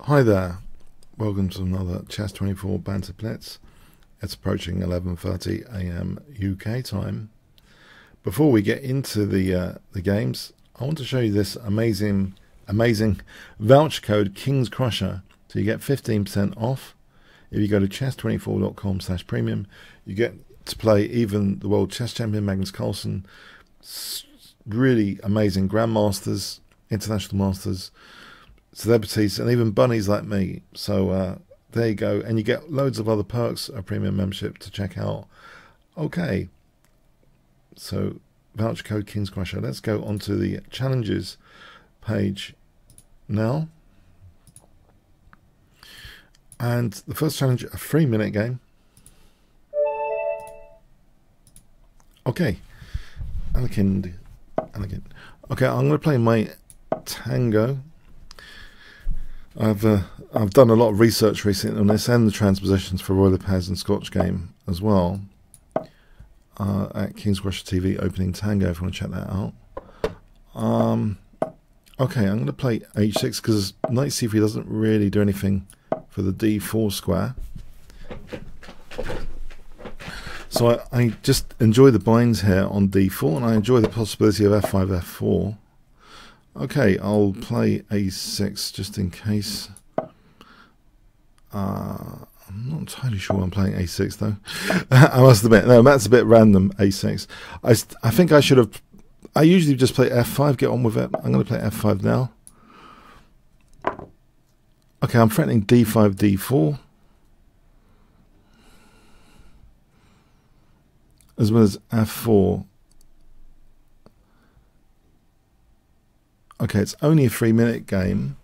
Hi there, welcome to another Chess24 Banter Blitz. It's approaching 11:30 AM UK time. Before we get into the games, I want to show you this amazing voucher code Kingscrusher. So you get 15% off. If you go to chess24.com/premium, you get to play even the world chess champion Magnus Carlsen, really amazing grandmasters, international masters, celebrities, and even bunnies like me. So there you go, and you get loads of other perks, a premium membership to check out. Okay, so voucher code Kingscrusher. Let's go onto the challenges page now, and the first challenge, a 3-minute game. Okay, Anakin. Okay, I'm going to play my Tango. I've done a lot of research recently on this and the transpositions for Roy Lopez and Scotch game as well. At Kingscrusher TV opening Tango, if you want to check that out. Okay, I'm going to play h6 because knight c3 doesn't really do anything for the d4 square. So I just enjoy the binds here on d4, and I enjoy the possibility of f5, f4. Okay, I'll play a6 just in case. I'm not entirely sure I'm playing a6 though. I must admit, no, that's a bit random, a6. I think I should have. I usually just play f5, get on with it. I'm going to play f5 now. Okay, I'm threatening d5, d4. As well as f4. Okay, it's only a 3-minute game.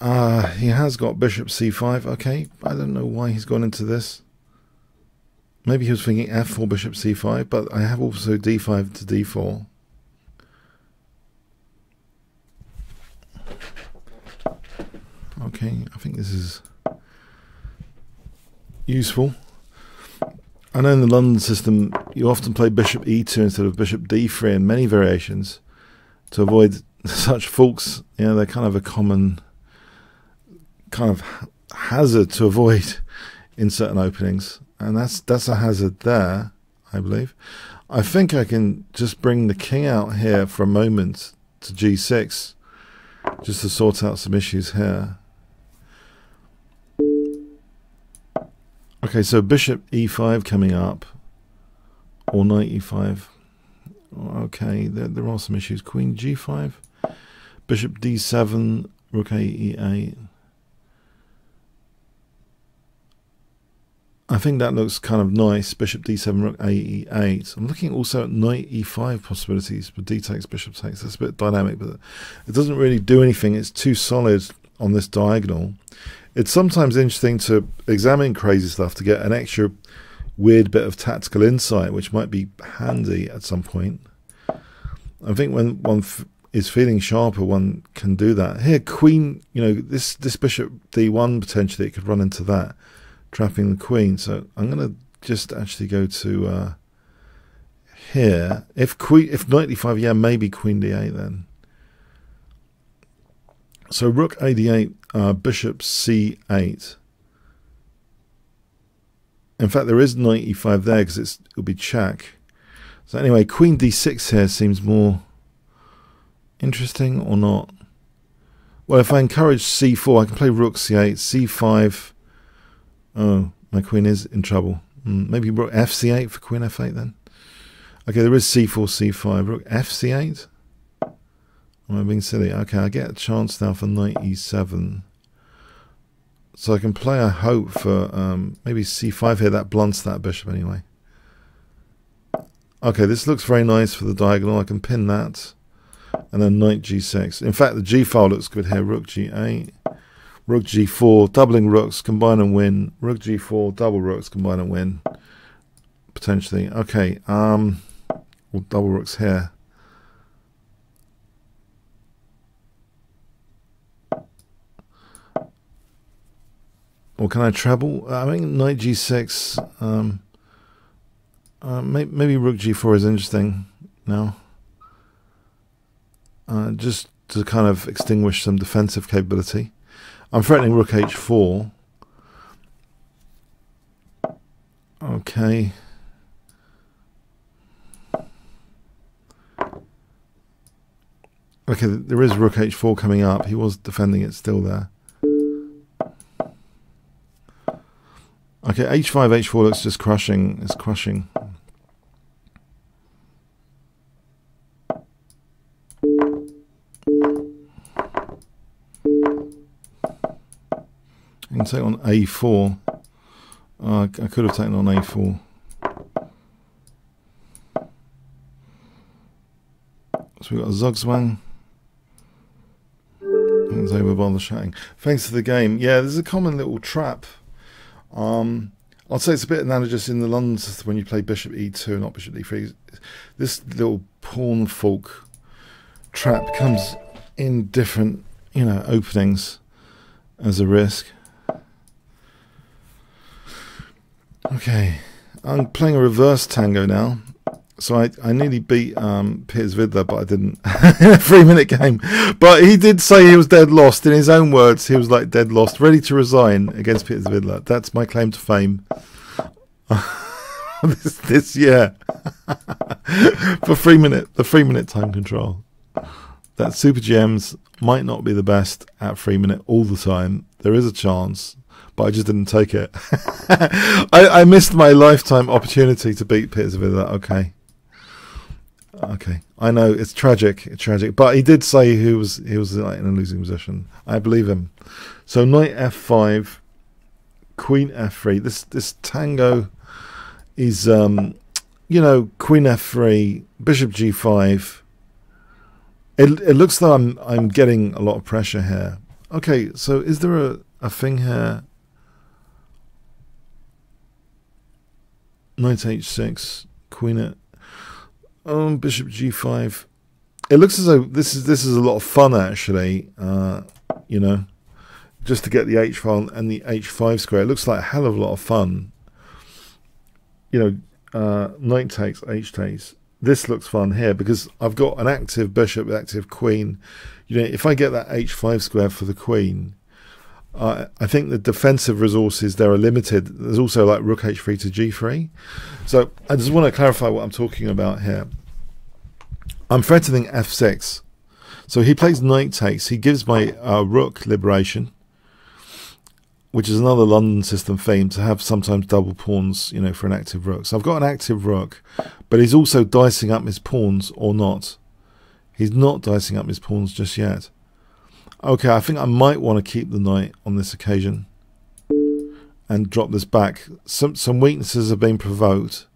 He has got bishop c5. Okay, I don't know why he's gone into this. Maybe he was thinking f4, bishop c5, but I have also d5 to d4. Okay, I think this is useful. I know in the London system you often play bishop e2 instead of bishop d3 in many variations to avoid such forks. You know, they're kind of a common kind of hazard to avoid in certain openings, and that's a hazard there, I believe. I think I can just bring the king out here for a moment to g6 just to sort out some issues here. Okay, so bishop e5 coming up, or knight e5. Okay, there are some issues. Queen g5, bishop d7, rook a e8. I think that looks kind of nice. Bishop d7, rook a e8. I'm looking also at knight e5 possibilities, but d takes, bishop takes. That's a bit dynamic, but it doesn't really do anything. It's too solid on this diagonal. It's sometimes interesting to examine crazy stuff to get an extra weird bit of tactical insight, which might be handy at some point. I think when one is feeling sharper, one can do that. Here, queen, you know, this bishop d1, potentially it could run into that, trapping the queen. So I'm going to just actually go to here. If knight d5, yeah, maybe queen d8 then. So rook a d8, bishop c8. In fact, there is knight e5 there because it'll be check. So anyway, queen d6 here seems more interesting, or not? Well, if I encourage c4, I can play rook c8, c5. Oh, my queen is in trouble. Maybe rook fc8 for queen f8 then. Okay, there is c4, c5. Rook fc8. Am I being silly? Okay, I get a chance now for knight e7. So I can play, I hope, for maybe c5 here. That blunts that bishop anyway. Okay, this looks very nice for the diagonal. I can pin that. And then knight g6. In fact, the g file looks good here. Rook g8. Rook g4. Doubling rooks, combine and win. Rook g4. Double rooks, combine and win. Potentially. Okay. Well, double rooks here. Or can I treble? I think knight g6. Maybe rook g4 is interesting now. Just to kind of extinguish some defensive capability. I'm threatening rook h4. Okay. Okay, there is rook h4 coming up. He was defending it still there. Okay, h5, h4 looks just crushing. It's crushing. I can take on a4. I could have taken on a4. So we've got a Zugzwang. It's over by the shouting. Thanks to the game. Yeah, there's a common little trap. I'd say it's a bit analogous in the London system when you play bishop e2, not bishop d3. This little pawn fork trap comes in different, openings as a risk. Okay, I'm playing a reverse tango now. So I nearly beat Piers Vidler, but I didn't in a 3-minute game. But he did say he was dead lost. In his own words, he was like dead lost, ready to resign against Piers Vidler. That's my claim to fame. this year. For the 3-minute time control. That Super GMs might not be the best at 3-minute all the time. There is a chance, but I just didn't take it. I missed my lifetime opportunity to beat Piers Vidler. Okay, I know it's tragic, but he did say he was like in a losing position. I believe him. So knight f5, queen f3. This tango is queen f3, bishop g5. It looks though I'm getting a lot of pressure here. Okay, so is there a thing here? Knight h6, queen at bishop g5. It looks as though this is a lot of fun actually. Just to get the h file and the h5 square. It looks like a hell of a lot of fun. Knight takes, h takes. This looks fun here because I've got an active bishop, active queen. If I get that h5 square for the queen, I think the defensive resources there are limited. There's also like rook h3 to g3. So I just want to clarify what I'm talking about here. I'm threatening f6. So he plays knight takes. He gives my rook liberation, which is another London system theme to have sometimes double pawns, for an active rook. So I've got an active rook, but he's also dicing up his pawns or not. He's not dicing up his pawns just yet. Okay, I think I might want to keep the knight on this occasion and drop this back. Some weaknesses have been provoked.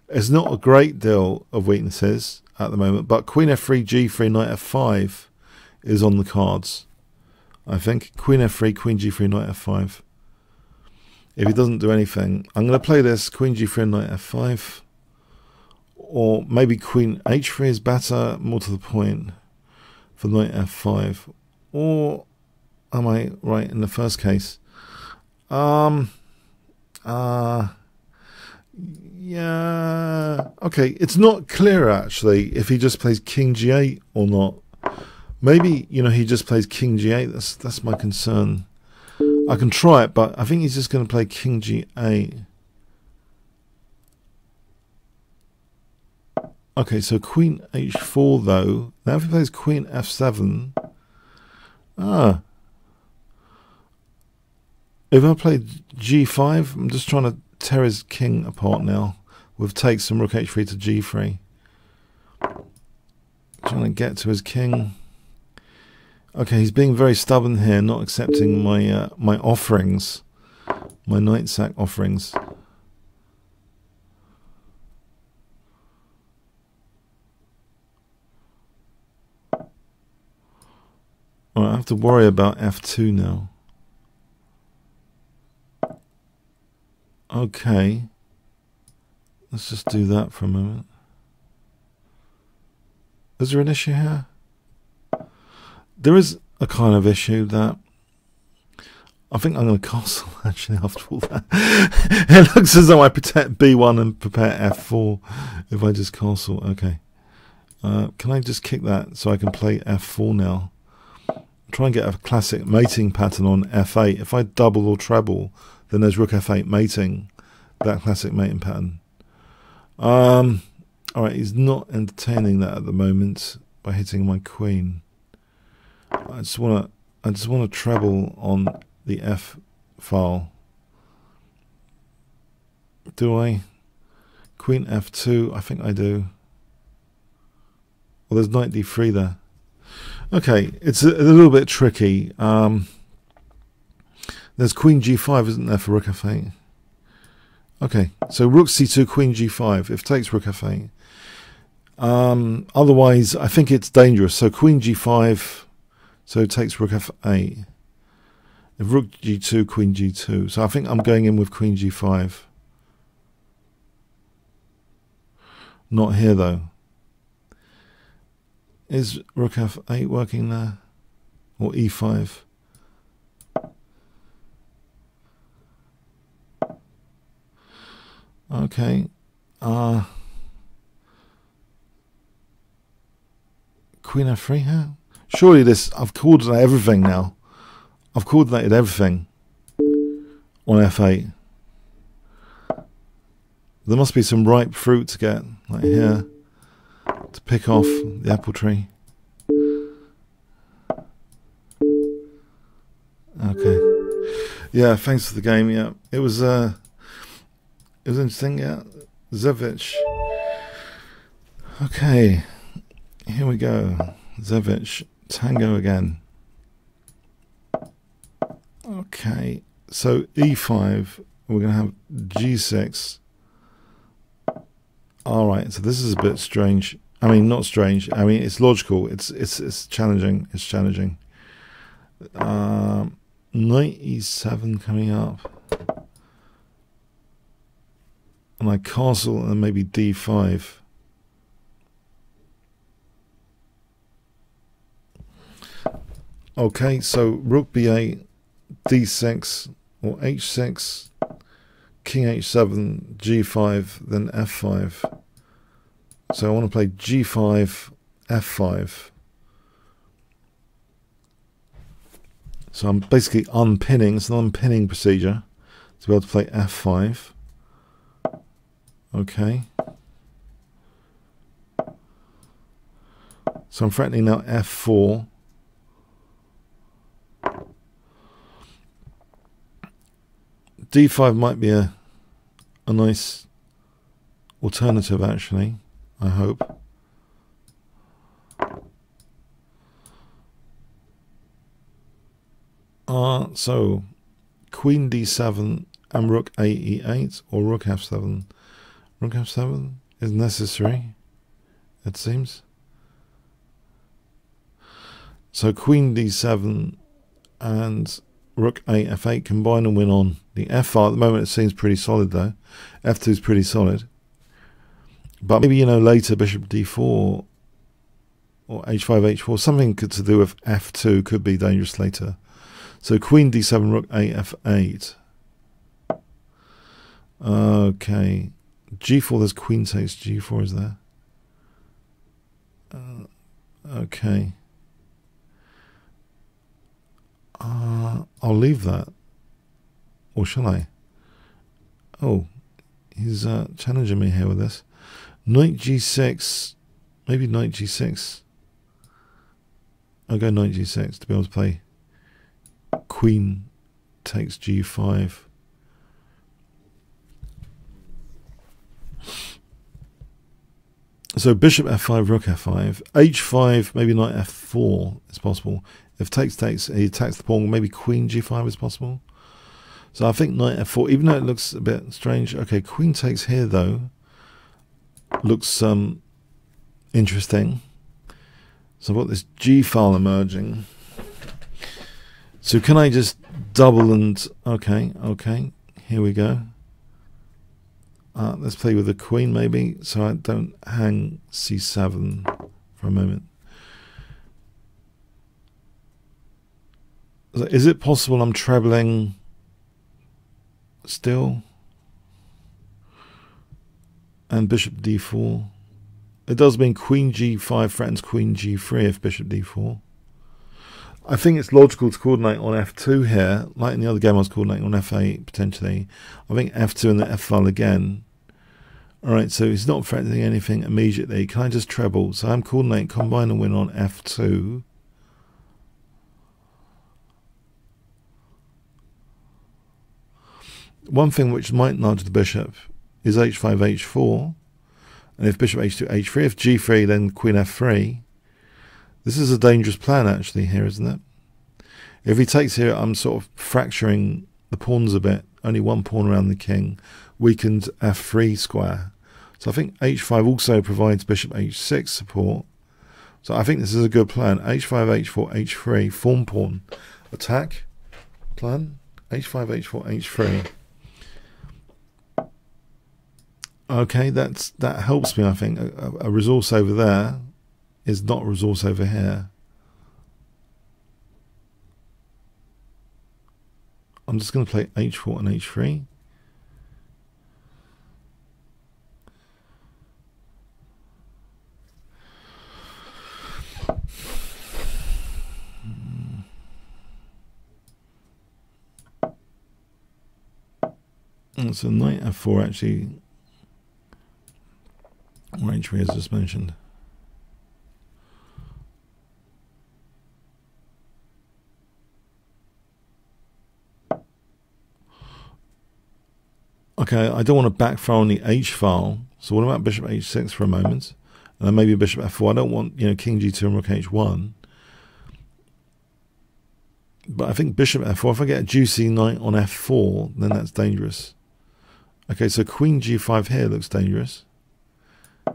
It's not a great deal of weaknesses at the moment, but queen f3, g3, knight f5 is on the cards. I think queen f3, queen g3, knight f5. If he doesn't do anything, I'm going to play this queen g3, knight f5, or maybe queen h3 is better, more to the point, for knight f5. Or am I right in the first case? Yeah. Okay, it's not clear actually if he just plays king g8 or not. Maybe he just plays king g8. That's my concern. I can try it, but I think he's just going to play king g8. Okay, so queen h4 though. Now if he plays queen f7. If I play g5, I'm just trying to tear his king apart now with takes from rook h3 to g3. Trying to get to his king. Okay, he's being very stubborn here, not accepting my my offerings, my knight sack offerings. I have to worry about f2 now. Okay. Let's just do that for a moment. Is there an issue here? There is a kind of issue that I think I'm going to castle actually after all that. It looks as though I protect b1 and prepare f4 if I just castle. Okay. Can I just kick that so I can play f4 now? try and get a classic mating pattern on f8. If I double or treble, then there's rook f8 mating, that classic mating pattern. Alright, he's not entertaining that at the moment by hitting my queen. I just want to treble on the f file. Do I? Queen f2, I think I do. Well, there's knight d3 there. Okay, it's a little bit tricky. There's queen g5, isn't there, for rook f8? Okay, so rook c2, queen g5, if takes rook f8. Otherwise, I think it's dangerous. So queen g5, so it takes rook f8. If rook g2, queen g2. So I think I'm going in with queen g5. Not here, though. Is rook f8 working there? Or e5? Okay. Queen f3 here? Surely this, I've coordinated everything now. I've coordinated everything on f8. There must be some ripe fruit to get, like here, to pick off the apple tree. Okay. Yeah, thanks for the game. Yeah, it was interesting. Yeah, Zevich. Okay, here we go. Zevich, tango again. Okay, so e5. We're gonna have g6. All right, so this is a bit strange. I mean, not strange. I mean, it's logical. It's challenging. It's challenging. Knight e7 coming up, and I castle, and then maybe d5. Okay, so rook b8, d6 or h6, king h7, g5, then f5. So I want to play g5, f5. So I'm basically unpinning. It's an unpinning procedure to be able to play f5. Okay. So I'm threatening now f4. d5 might be a nice alternative, actually. I hope. So queen d7 and rook a e8 or rook f7. Rook f7 is necessary, it seems. So queen d7 and rook a f8 combine and win on. The f file at the moment, it seems pretty solid though. f2 is pretty solid. But maybe, you know, later bishop d4 or h5, h4, something to do with f2 could be dangerous later. So queen d7, rook a f8. Okay. g4, there's queen takes g4, is there? Okay. I'll leave that. Or shall I? Oh, he's challenging me here with this. Knight g6. Maybe knight g6. I'll go knight g6 to be able to play queen takes g5. So bishop f5, rook f5, h5, maybe knight f4 is possible. If takes, he attacks the pawn, maybe queen g5 is possible. So I think knight f4, even though it looks a bit strange. Okay, queen takes here though. Looks interesting. So I've got this g file emerging. So can I just double and okay, here we go. Let's play with the queen maybe, so I don't hang c7 for a moment. Is it possible I'm trebling still? And bishop d4. It does mean queen g5 threatens queen g3 if bishop d4. I think it's logical to coordinate on f2 here. Like in the other game I was coordinating on f8 potentially. I think f2 and the f file again. Alright, so he's not threatening anything immediately. Can I just treble? So I'm coordinating combine and win on f2. One thing which might nudge the bishop is h5, h4. And if bishop h2, h3, if g3, then queen f3. This is a dangerous plan actually here, isn't it? If he takes here, I'm sort of fracturing the pawns a bit. Only one pawn around the king. Weakened f3 square. So I think h5 also provides bishop h6 support. So I think this is a good plan. h5, h4, h3, form pawn. Attack plan. h5, h4, h3. Okay, that helps me, I think. A resource over there is not a resource over here. I'm just going to play h4 and h3. So knight f4 actually, or h3 as just mentioned. Okay, I don't want to backfire on the h file. So what about bishop h6 for a moment? And then maybe bishop f4. I don't want, king g2 and rook h1. But I think bishop f4, if I get a juicy knight on f4, then that's dangerous. Okay, so queen g5 here looks dangerous.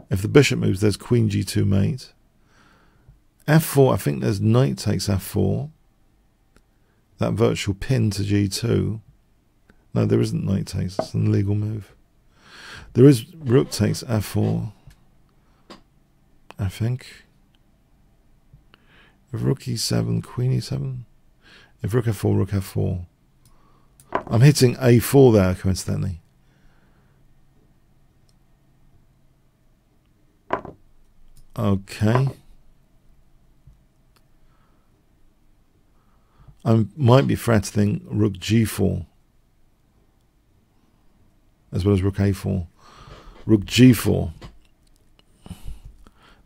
If the bishop moves, there's queen g2 mate. f4, I think there's knight takes f4. That virtual pin to g2. No, there isn't knight takes. It's an illegal move. There is rook takes f4, I think. If rook e7, queen e7. If rook f4, rook f4. I'm hitting a4 there, coincidentally. Okay. I might be threatening rook g4. As well as rook a4. Rook g4.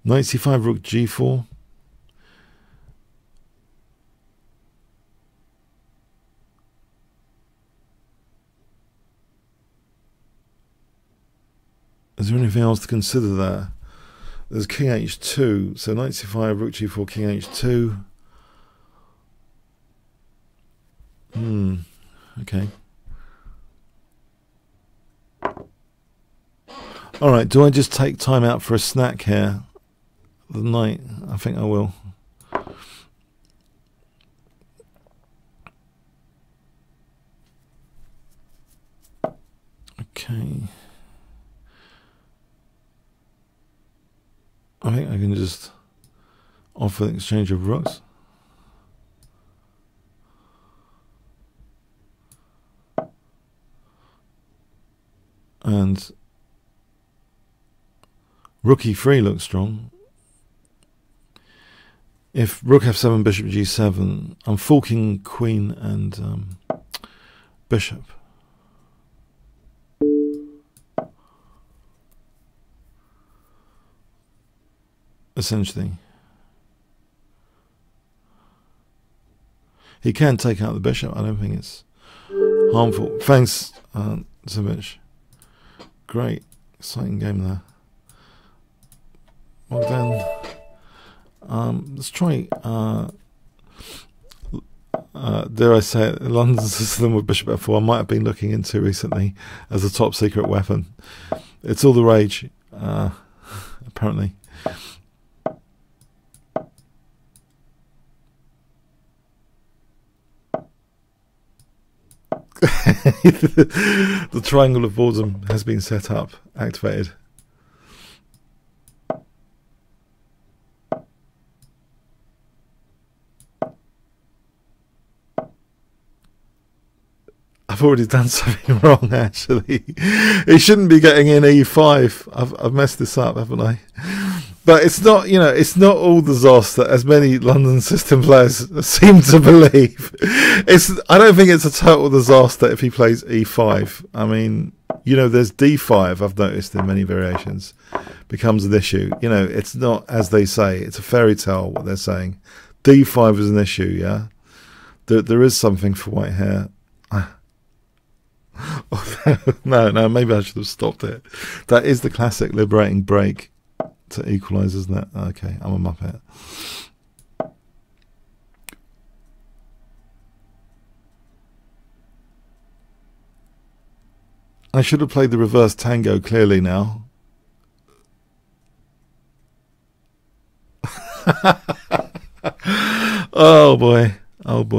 Knight c5, rook g4. Is there anything else to consider there? There's king h2. So knight c5, rook g4, king h2. Okay. Alright, do I just take time out for a snack here? The knight, I think I will. Okay. I think I can just offer the exchange of rooks. And rook e3 looks strong. If rook f7, bishop g7, I'm forking queen and bishop. Essentially. He can take out the bishop. I don't think it's harmful. Thanks, Zivich. Great. Exciting game there. Well then, let's try, dare I say it, London's system with bishop f4 I might have been looking into recently as a top secret weapon. It's all the rage, apparently. The triangle of boredom has been set up, activated. I've already done something wrong, actually. He shouldn't be getting in e5. I've messed this up, haven't I? But it's not, you know, it's not all the Zos that as many London system players seem to believe. I don't think it's a total disaster if he plays E5. I mean, you know, there's D5, I've noticed in many variations, becomes an issue. You know, it's not as they say. It's a fairy tale, what they're saying. D5 is an issue, yeah? There is something for white hair. No, maybe I should have stopped it. That is the classic liberating break to equalise, isn't it? Okay, I'm a muppet. I should have played the reverse tango clearly now. Oh boy,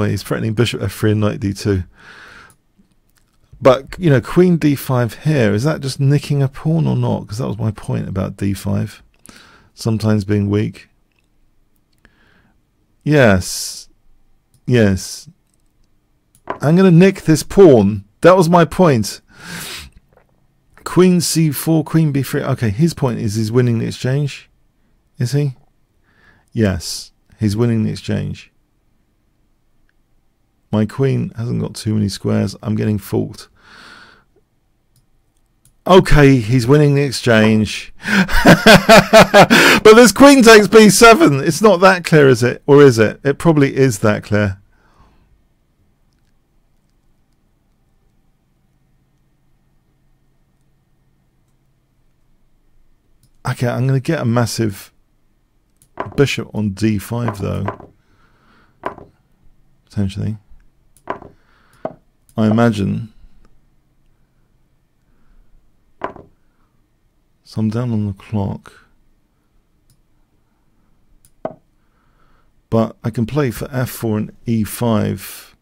he's threatening bishop f3 and knight d2. But, you know, queen d5 here, is that just nicking a pawn or not? Because that was my point about d5. Sometimes being weak. Yes. Yes. I'm going to nick this pawn. That was my point. Queen c4, queen b3. Okay, his point is he's winning the exchange. Is he? Yes, he's winning the exchange. My queen hasn't got too many squares. I'm getting forked. Okay, he's winning the exchange. But this queen takes b7. It's not that clear, is it? Or is it? It probably is that clear. Okay, I'm going to get a massive bishop on d5, though. Potentially. I imagine. So I'm down on the clock. But I can play for f4 and e5.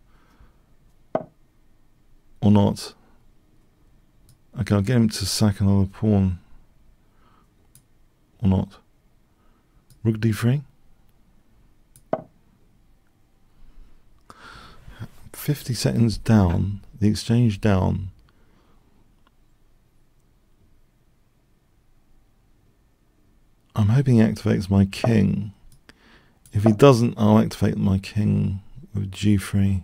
Or not. Okay, I'll get him to sack another pawn. Or not. Rook d3. 50 seconds down. The exchange down. I'm hoping he activates my king. If he doesn't, I'll activate my king with g3.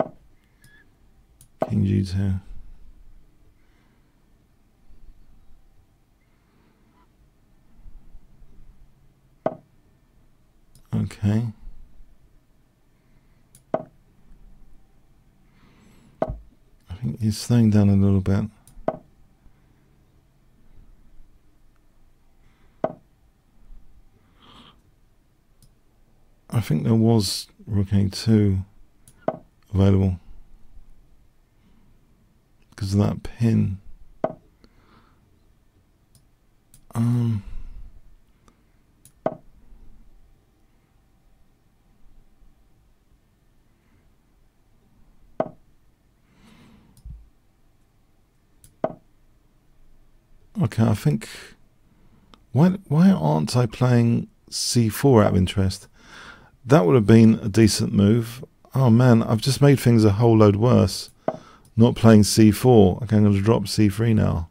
King g2. Okay. I think he's slowing down a little bit. I think there was rook a2 available because of that pin. Okay, I think why aren't I playing c4 out of interest? That would have been a decent move. Oh man, I've just made things a whole load worse. Not playing c4. Okay, I'm going to drop c3 now.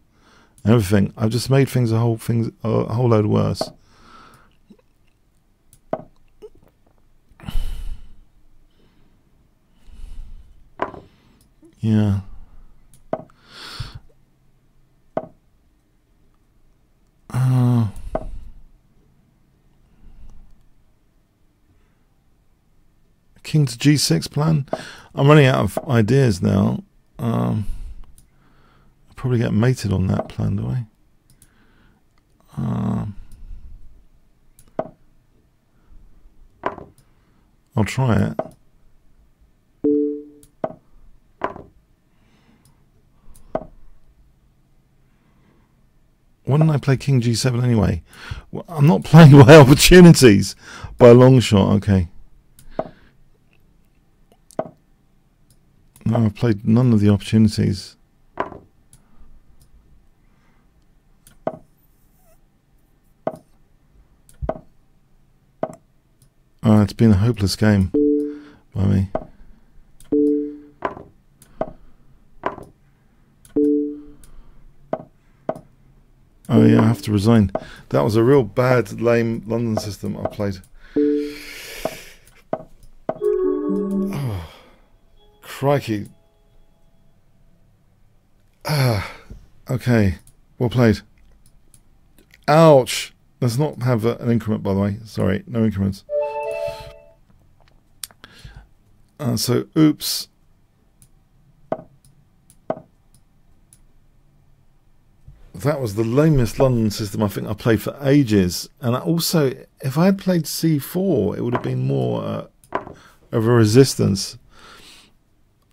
Everything. I've just made things a whole load worse. Yeah. King to g6 plan. I'm running out of ideas now. I'll probably get mated on that plan, do I? I'll try it. Why didn't I play King G7 anyway? Well, I'm not playing by opportunities by a long shot. Okay. No, I've played none of the opportunities. It's been a hopeless game by me. Oh yeah, I have to resign. That was a real bad, lame London system I played. Oh, crikey. Okay, well played. Ouch. Let's not have an increment, by the way. Sorry, no increments. So, oops. That was the lamest London system I think I played for ages. And also, if I had played C4, it would have been more of a resistance.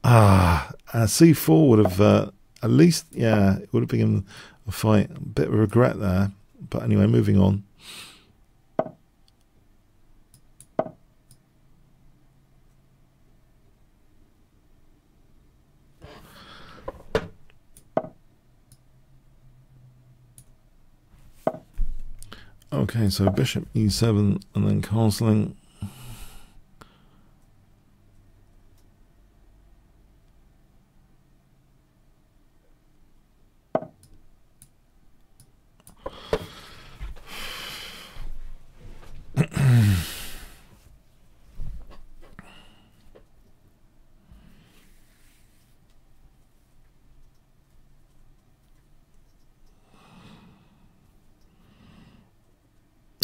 C4 would have at least, yeah, it would have been a fight. A bit of regret there. But anyway, moving on. Okay, so bishop e7 and then castling.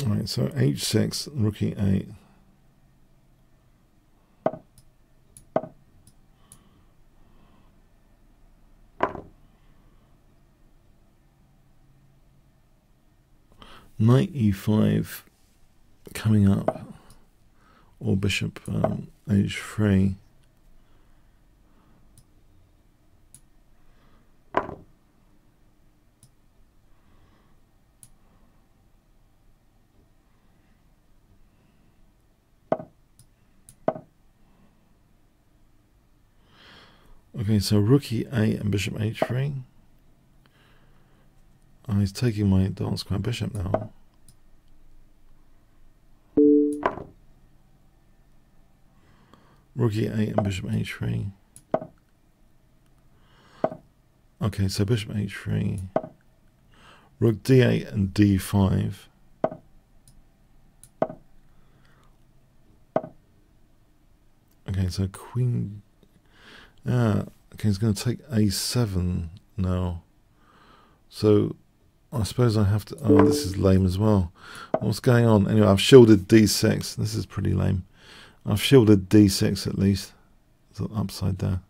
Alright, so h6, rook e8. Knight e5 coming up, or bishop h3. Okay, so rook e8 and bishop h3. Oh, he's taking my dark square bishop now. Rook e8 and bishop h3. Okay, so bishop h3. Rook d8 and d5. Okay, so queen. Okay, he's going to take a7 now. So I suppose I have to. Oh, this is lame as well. What's going on? Anyway, I've shielded d6. This is pretty lame. I've shielded d6 at least. It's upside down.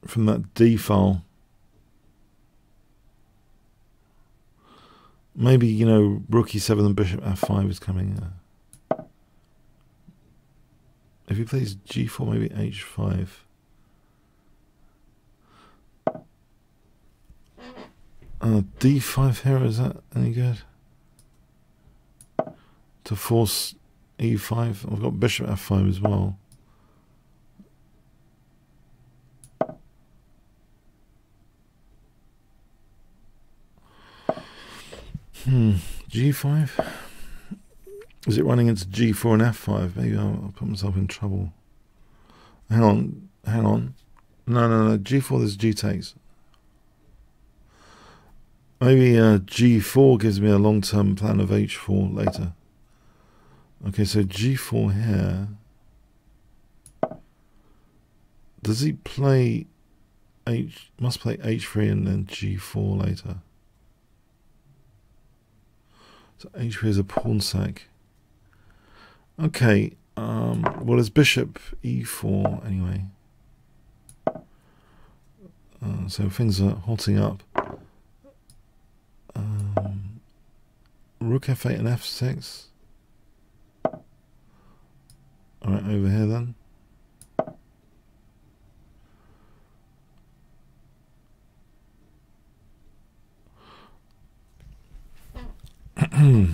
From that d file. Maybe, you know, rook e7 and bishop f5 is coming. If he plays g4, maybe h5. D5 here, is that any good? To force e5. I've got bishop f5 as well. G5? Is it running into G4 and F5? Maybe I'll put myself in trouble. Hang on. No. G4, there's G takes. Maybe G4 gives me a long-term plan of H4 later. Okay, so G4 here. Does he play must play H3 and then G4 later. So H3 is a pawn sack. Okay, well, it's bishop e4 anyway. So things are hotting up. Rook f8 and f6. Alright, over here then.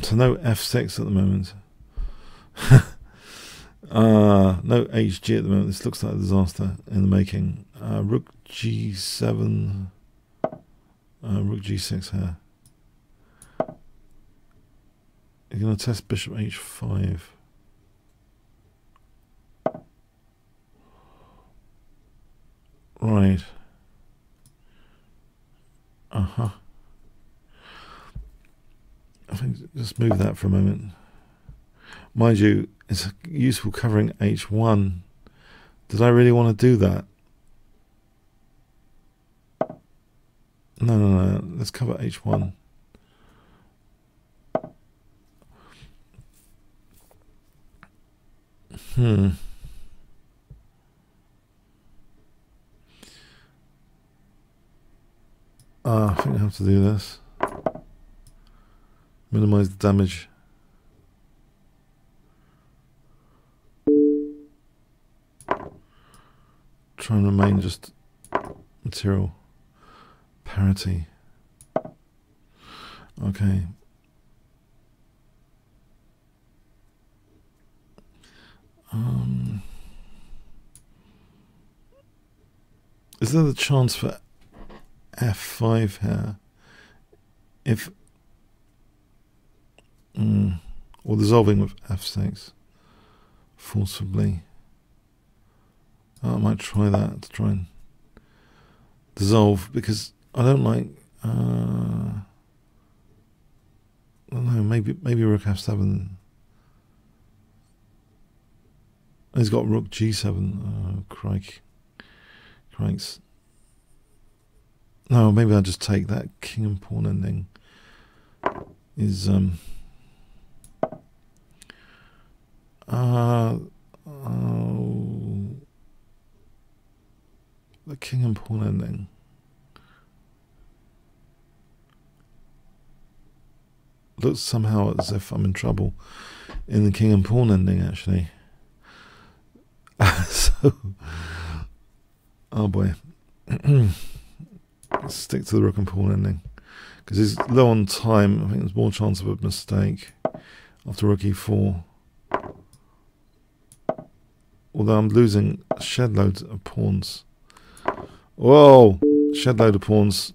So no f6 at the moment. No hg at the moment. This looks like a disaster in the making. Rook g7. Rook g6 here. You're going to test bishop h5. Right. I think just move that for a moment. Mind you, it's useful covering h1. Did I really want to do that? No. Let's cover h1. I think I have to do this. Minimize the damage. Try and remain just material parity. Okay. Is there the chance for f5 here? If or dissolving with f6 forcibly. I might try that to try and dissolve, because I don't like I don't know, maybe rook f7. He's got rook g7. Crikes. No, maybe I'll just take that king and pawn ending. Is the king and pawn ending. Looks somehow as if I'm in trouble in the king and pawn ending, actually. So, oh boy. Let's stick to the rook and pawn ending, because he's low on time. I think there's more chance of a mistake after rook e4. Although I'm losing a shed load of pawns. Whoa! Shed load of pawns.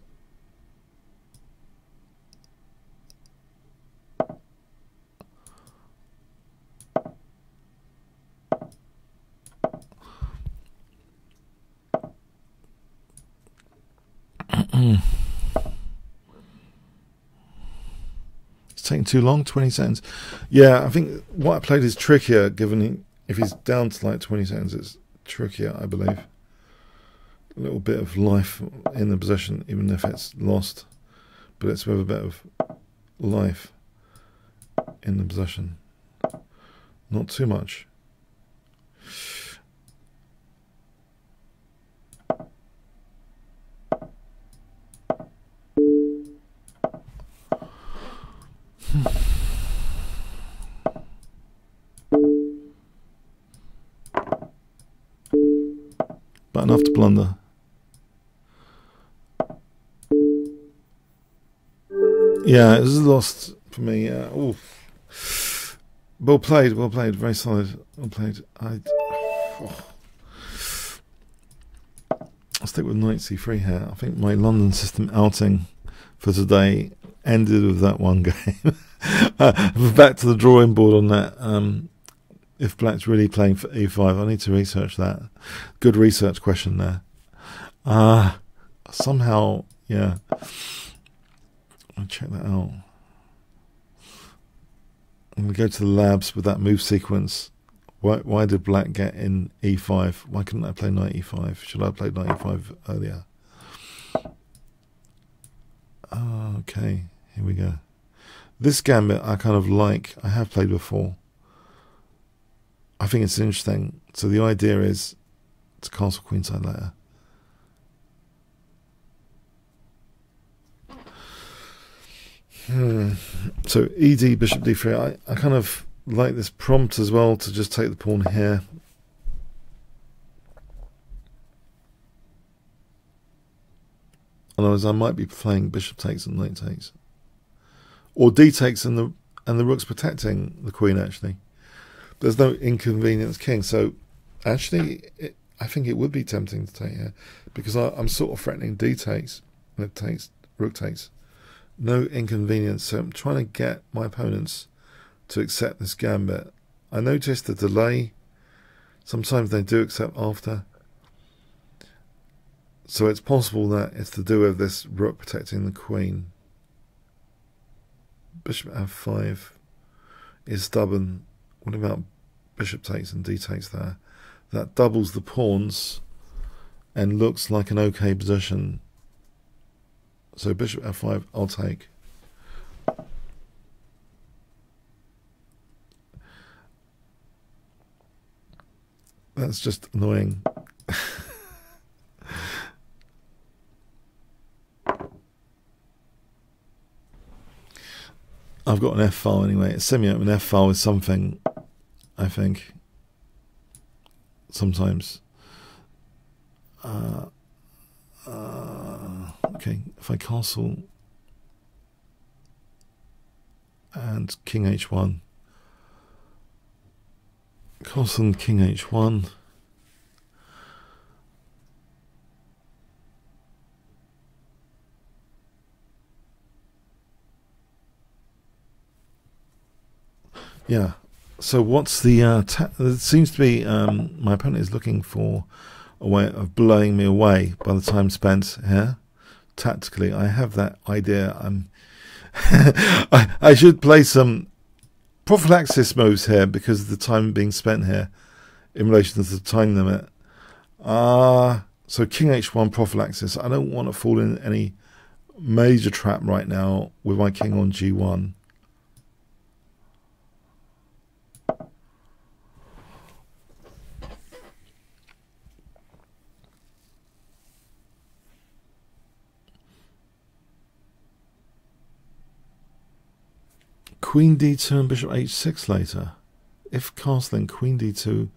It's taking too long, 20 seconds. Yeah, I think what I played is trickier, given if he's down to like 20 seconds, it's trickier, I believe. A little bit of life in the possession, even if it's lost, but it's with a bit of life in the possession. Not too much. But enough to blunder. Yeah, it was lost for me. Well played, very solid. Well played. I'll stick with knight c3 here. I think my London system outing for today ended with that one game. We're back to the drawing board on that. If black's really playing for e5, I need to research that. Good research question there. Somehow, yeah. I'll check that out. I'm going to go to the labs with that move sequence. Why did black get in e5? Why couldn't I play knight e5? Should I have played knight e5 earlier? Okay, here we go. This gambit I kind of like. I have played before. I think it's interesting. So the idea is to castle queenside later. So ed bishop d3. I kind of like this prompt as well, to just take the pawn here. Otherwise I might be playing bishop takes and knight takes, or d takes and the rook's protecting the queen. Actually, there's no inconvenience king. So actually I think it would be tempting to take here, because I'm sort of threatening d takes, and it takes, rook takes. No inconvenience. So I'm trying to get my opponents to accept this gambit. I noticed the delay. Sometimes they do accept after. So it's possible that it's to do with this rook protecting the queen. Bishop f5 is stubborn. What about bishop takes and d takes there? That doubles the pawns and looks like an okay position. So bishop f5, I'll take. That's just annoying. I've got an F file anyway. A semi-open F file is something, I think, sometimes. Okay, if I castle and king h1, castle and king h1, yeah. So what's the it seems to be my opponent is looking for a way of blowing me away by the time spent here. Tactically, I have that idea. I should play some prophylaxis moves here because of the time being spent here in relation to the time limit. So king h1 prophylaxis. I don't want to fall in any major trap right now with my king on g1. Queen d2 and bishop h6 later. If castling queen d2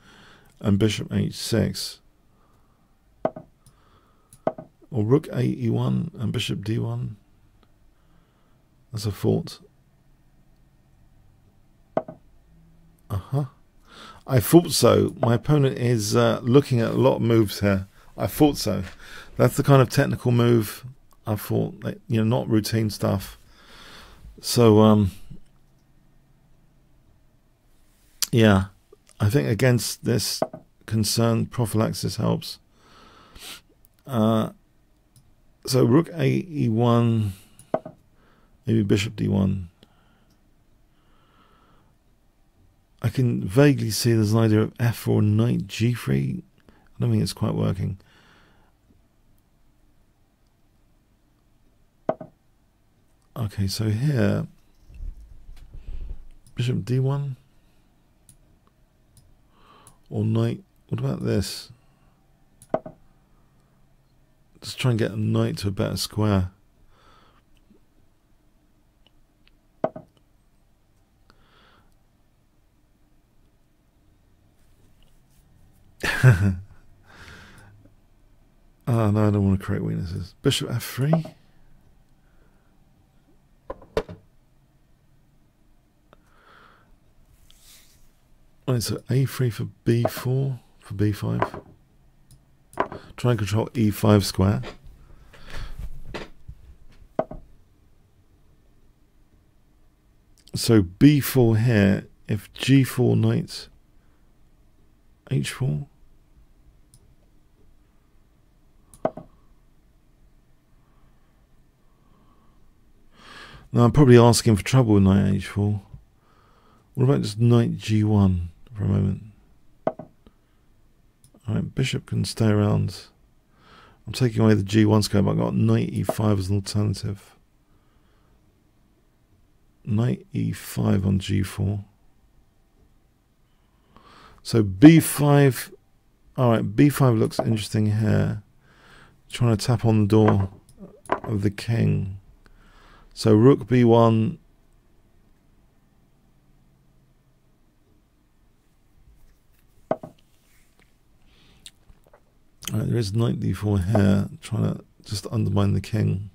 and bishop h6, or rook a e1 and bishop d1, that's a fort. I thought so. My opponent is looking at a lot of moves here. I thought so. That's the kind of technical move I thought, that, you know, not routine stuff. So yeah, I think against this concern, prophylaxis helps. So rook a e1, maybe bishop d1. I can vaguely see there's an idea of f4, knight g3. I don't think it's quite working. Okay, so here, bishop d1. Or knight. What about this? Just try and get a knight to a better square. Oh no, I don't want to create weaknesses. Bishop f3. Right, so a3 for b4, for b5. Try and control e5 square. So b4 here, if g4 knight, h4. Now I'm probably asking for trouble with knight h4. What about just knight g1 for a moment? Alright, bishop can stay around. I'm taking away the g1 square, but I've got knight e5 as an alternative. Knight e5 on g4. So b5, alright, b5 looks interesting here. Trying to tap on the door of the king. So rook b1. Right, there is knight d4 here, trying to just undermine the king.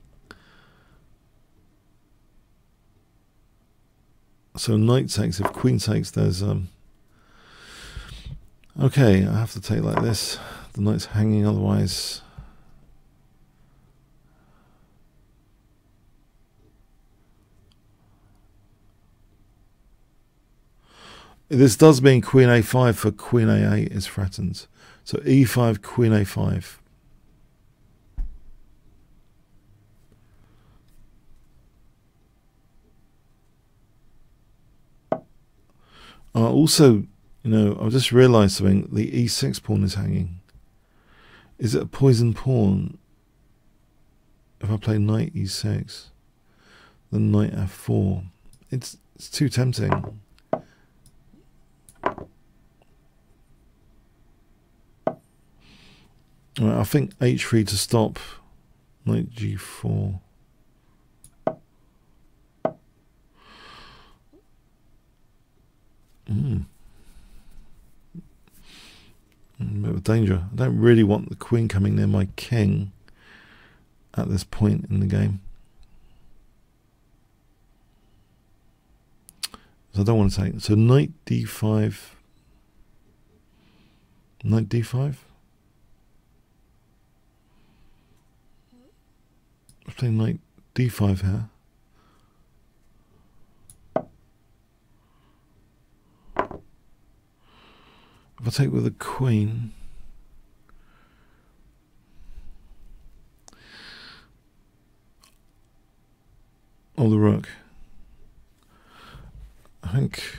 So knight takes, if queen takes, there's okay, I have to take like this. The knight's hanging otherwise. This does mean queen a5 for queen a8 is threatened. So e5, queen a5. Also, you know, I've just realised something. The e6 pawn is hanging. Is it a poison pawn? If I play knight e6, then knight f4, it's too tempting. Right, I think h3 to stop. Knight g4. A bit of danger. I don't really want the queen coming near my king at this point in the game. So I don't want to take. So knight d5. Knight d5. Let's play knight d5 here. If I take with the queen, or the rook, I think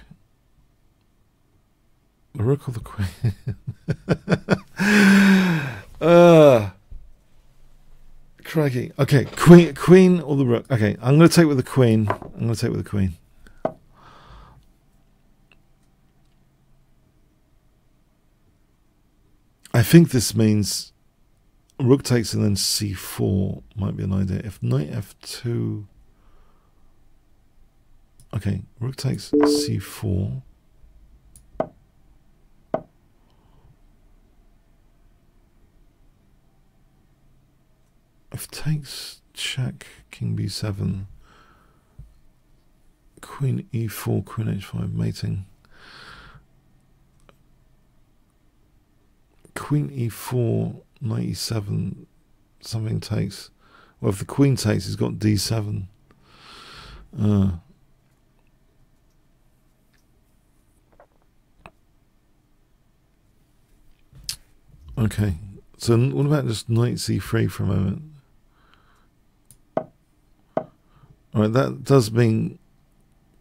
the rook or the queen. Crikey. Okay, queen or the rook. Okay, I'm going to take with the queen. I think this means rook takes and then c4 might be an idea. If knight f2... Okay, rook takes c4. If takes, check, king b7. Queen e4, queen h5, mating. Queen e4, knight e7, something takes. Well, if the queen takes, he's got d7. Okay, so what about just knight c3 for a moment? Alright, that does mean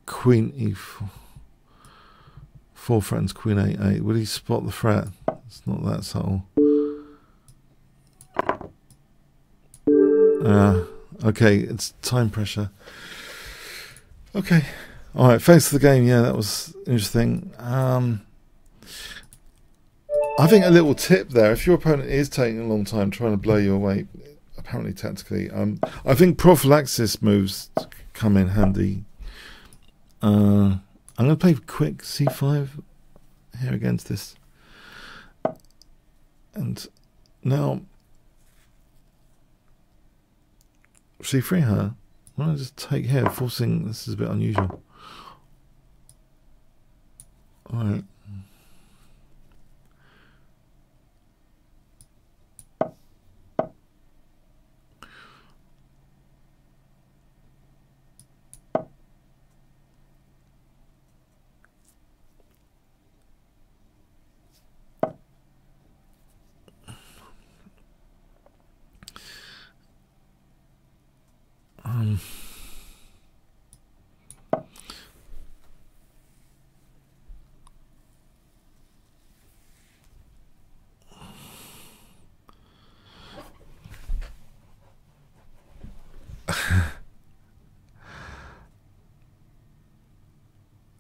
queen e4. 4 threatens queen a8. Would he spot the threat? It's not that subtle. Okay, it's time pressure. Okay. Alright, thanks for the game. Yeah, that was interesting. I think a little tip there, if your opponent is taking a long time trying to blow you away, apparently tactically, I think prophylaxis moves come in handy. I'm going to play quick c5 here against this. And now c3 her. Why don't I just take here, forcing, this is a bit unusual. Alright.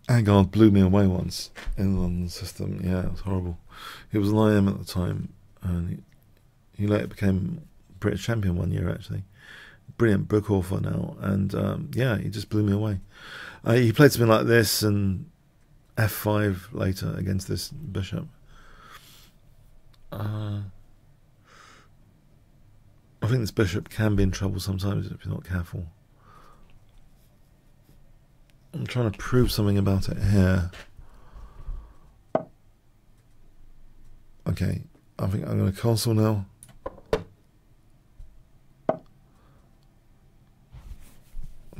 Agard blew me away once in the London system. Yeah, it was horrible. He was an IM at the time, and he later became British champion one year, actually. Brilliant book author now, and yeah, he just blew me away. He played something like this and f5 later against this bishop. I think this bishop can be in trouble sometimes if you're not careful. I'm trying to prove something about it here. Okay, I think I'm going to castle now.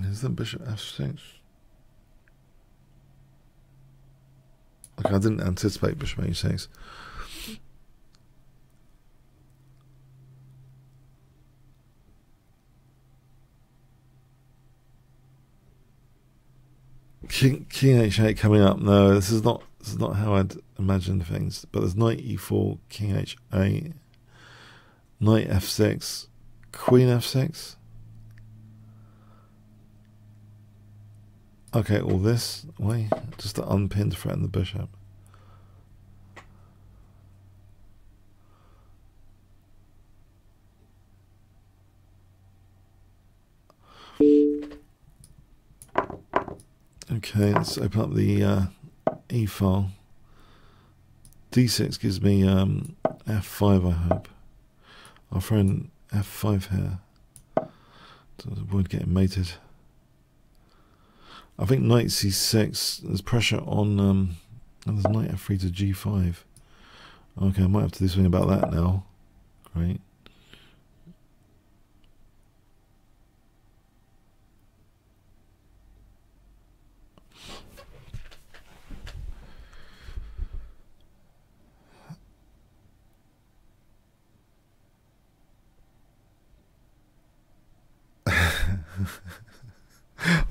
Is the bishop f6? Okay, I didn't anticipate bishop a6. King h8 coming up. No, this is not how I'd imagined things. But there's knight e4, king h8, knight f6, queen f6. Okay, all this way just to unpin to threaten the bishop. Okay, let's open up the E file. D6 gives me F5, I hope. I'll throw in F5 here to avoid getting mated. I think knight C6, there's pressure on, and there's knight F3 to G5. Okay, I might have to do something about that now. Great.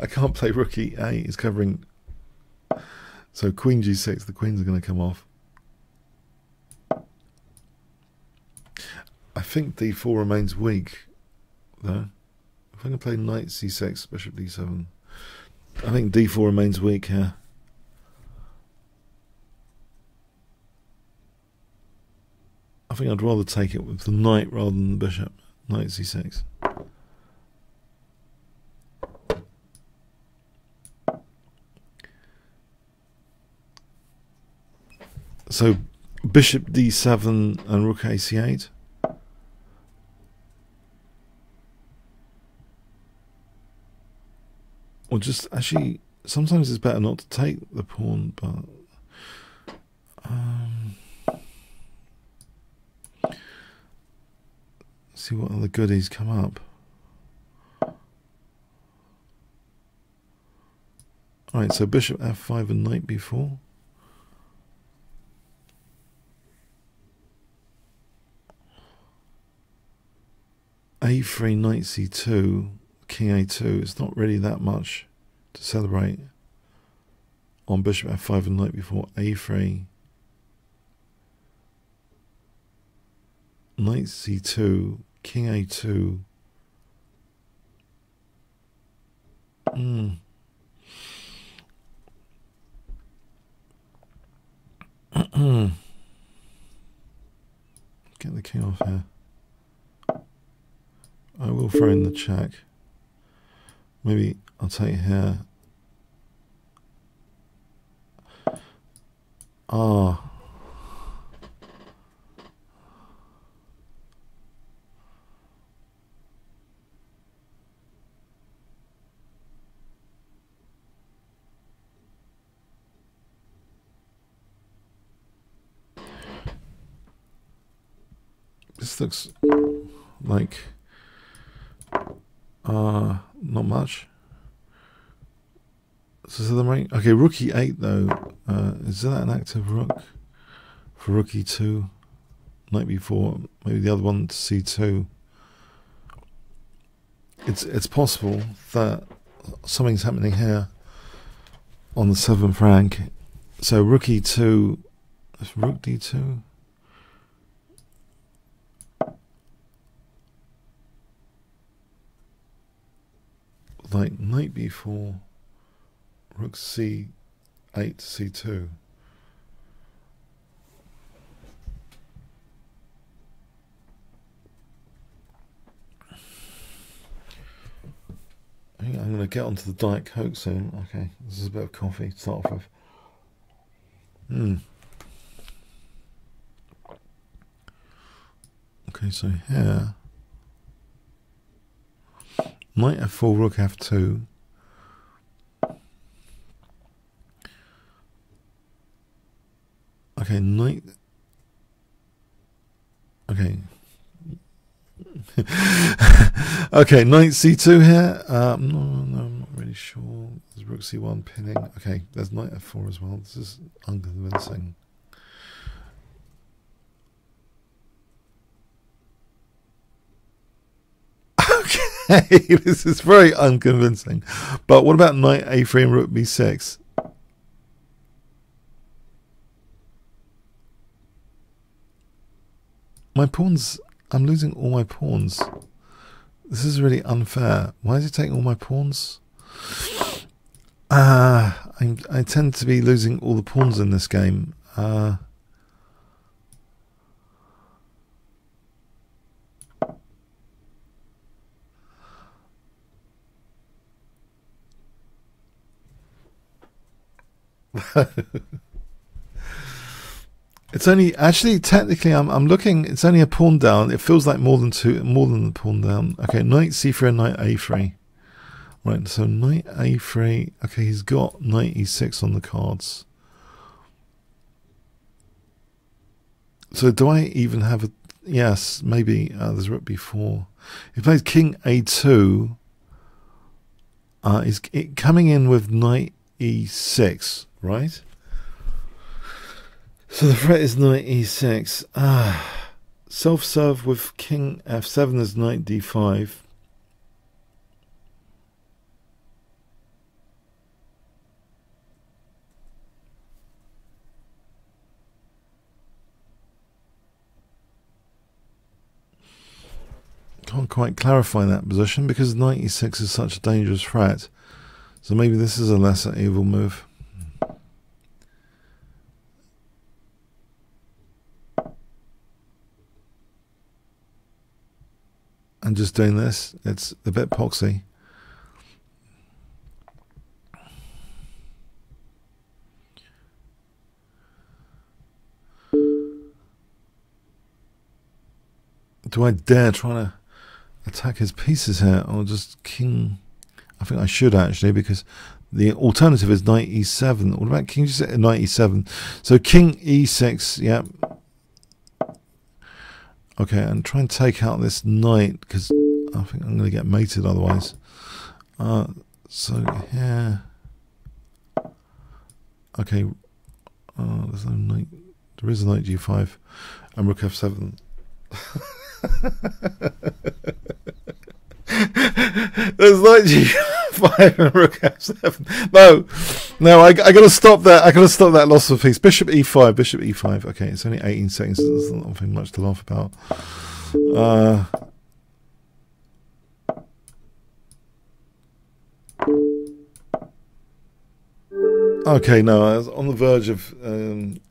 I can't play rook e8, it's covering. So queen g6, the queens are going to come off. I think d4 remains weak, though. If I can play knight c6, bishop d7, I think d4 remains weak here. I think I'd rather take it with the knight rather than the bishop. Knight c6. So bishop d7 and rook ac8. Or just actually, sometimes it's better not to take the pawn, but see what other goodies come up. Alright, so bishop f5 and knight b4. A3, knight c2, king a2. It's not really that much to celebrate on bishop f5 and knight before a3, knight c2, king a2. Get the king off here. I will throw in the check. Maybe I'll take here. This looks like not much. So the rank. Okay, rook e8 though. Is that an active rook for rook e2? Knight b4. Maybe the other one to c2. It's possible that something's happening here on the 7th rank. So rook e2. Rook d2. Like knight b4, rook c8, c2. I think I'm going to get onto the Diet Coke soon. Okay, this is a bit of coffee to start off with. Okay, so here. Knight f4, rook f2. Okay, knight. Okay. Okay, knight c2 here. No, I'm not really sure. There's rook c1 pinning. Okay, there's knight f4 as well. This is unconvincing. Okay. This is very unconvincing. But what about knight a3 and rook b6? My pawns, I'm losing all my pawns. This is really unfair. Why is he taking all my pawns? I tend to be losing all the pawns in this game. It's only, actually, technically, I'm looking. It's only a pawn down. It feels like more than the pawn down. Okay, knight c3 and knight a3. Right, so knight a3. Okay, he's got knight e6 on the cards. So do I even have a? Yes, maybe. There's rook b4. He plays king a2. He's coming in with knight e6, right? So the threat is knight e6. Self-serve with king f7 as knight d5. Can't quite clarify that position because knight e6 is such a dangerous threat. So maybe this is a lesser evil move. And just doing this, it's a bit poxy. Do I dare try to attack his pieces here, or just king? I think I should actually, because the alternative is knight e7. What about king? Just knight e7. So king e6. Yeah. Okay, and try and take out this knight because I think I'm going to get mated otherwise. So yeah. Okay. There's no knight. There is a knight g5 and rook f7. There's knight g5 and rook f7. No, I got to stop that. I got to stop that loss of piece. Bishop e5, bishop e5. Okay, it's only 18 seconds. So there's nothing much to laugh about. Okay, no, I was on the verge of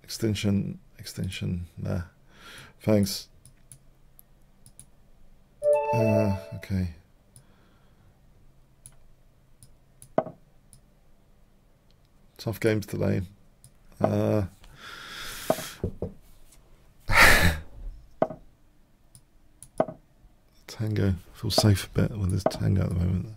extension. Nah, thanks. Okay. Tough games today. Tango. I feel safe a bit with this tango at the moment.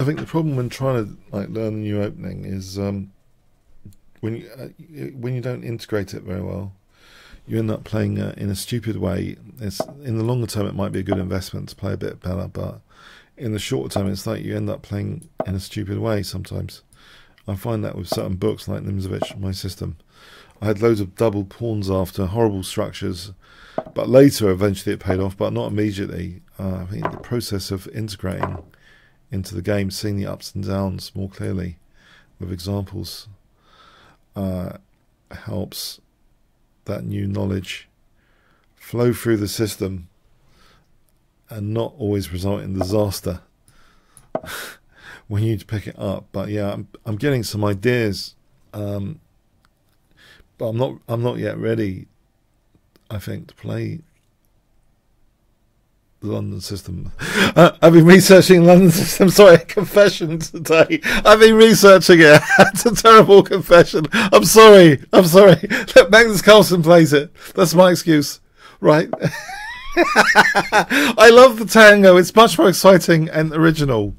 I think the problem when trying to learn a new opening is when you don't integrate it very well, you end up playing in a stupid way. It's in the longer term it might be a good investment to play a bit better, but in the short term it's like you end up playing in a stupid way sometimes. I find that with certain books like Nimzovich, My System. I had loads of double pawns after, horrible structures, but later eventually it paid off, but not immediately. I think the process of integrating into the game, seeing the ups and downs more clearly with examples, helps that new knowledge flow through the system and not always result in disaster when you pick it up. But yeah, I'm getting some ideas, but I'm not yet ready, I think, to play the London system. I've been researching London system. Sorry, confession today. I've been researching it. It's a terrible confession. I'm sorry. Look, Magnus Carlsen plays it. That's my excuse, right? I love the tango. It's much more exciting and original.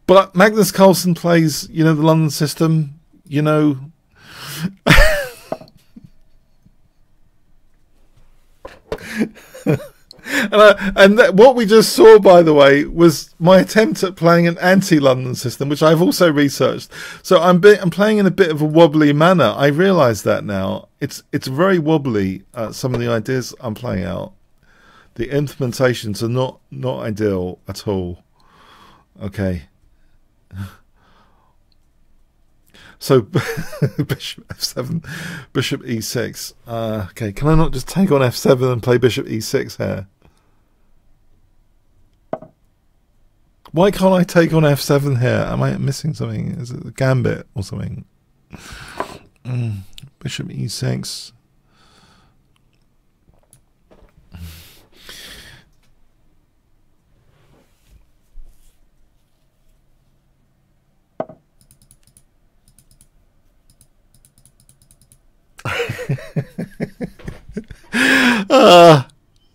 But Magnus Carlsen plays, the London system, What we just saw, by the way, was my attempt at playing an anti-London system, which I've also researched. So I'm playing in a bit of a wobbly manner. I realise that now. It's very wobbly. Some of the ideas I'm playing out, the implementations are not ideal at all. Okay. So bishop f7, bishop e6. Okay, can I not just take on f7 and play bishop e6 here? Why can't I take on f7 here? Am I missing something? Is it a gambit or something? Bishop e6.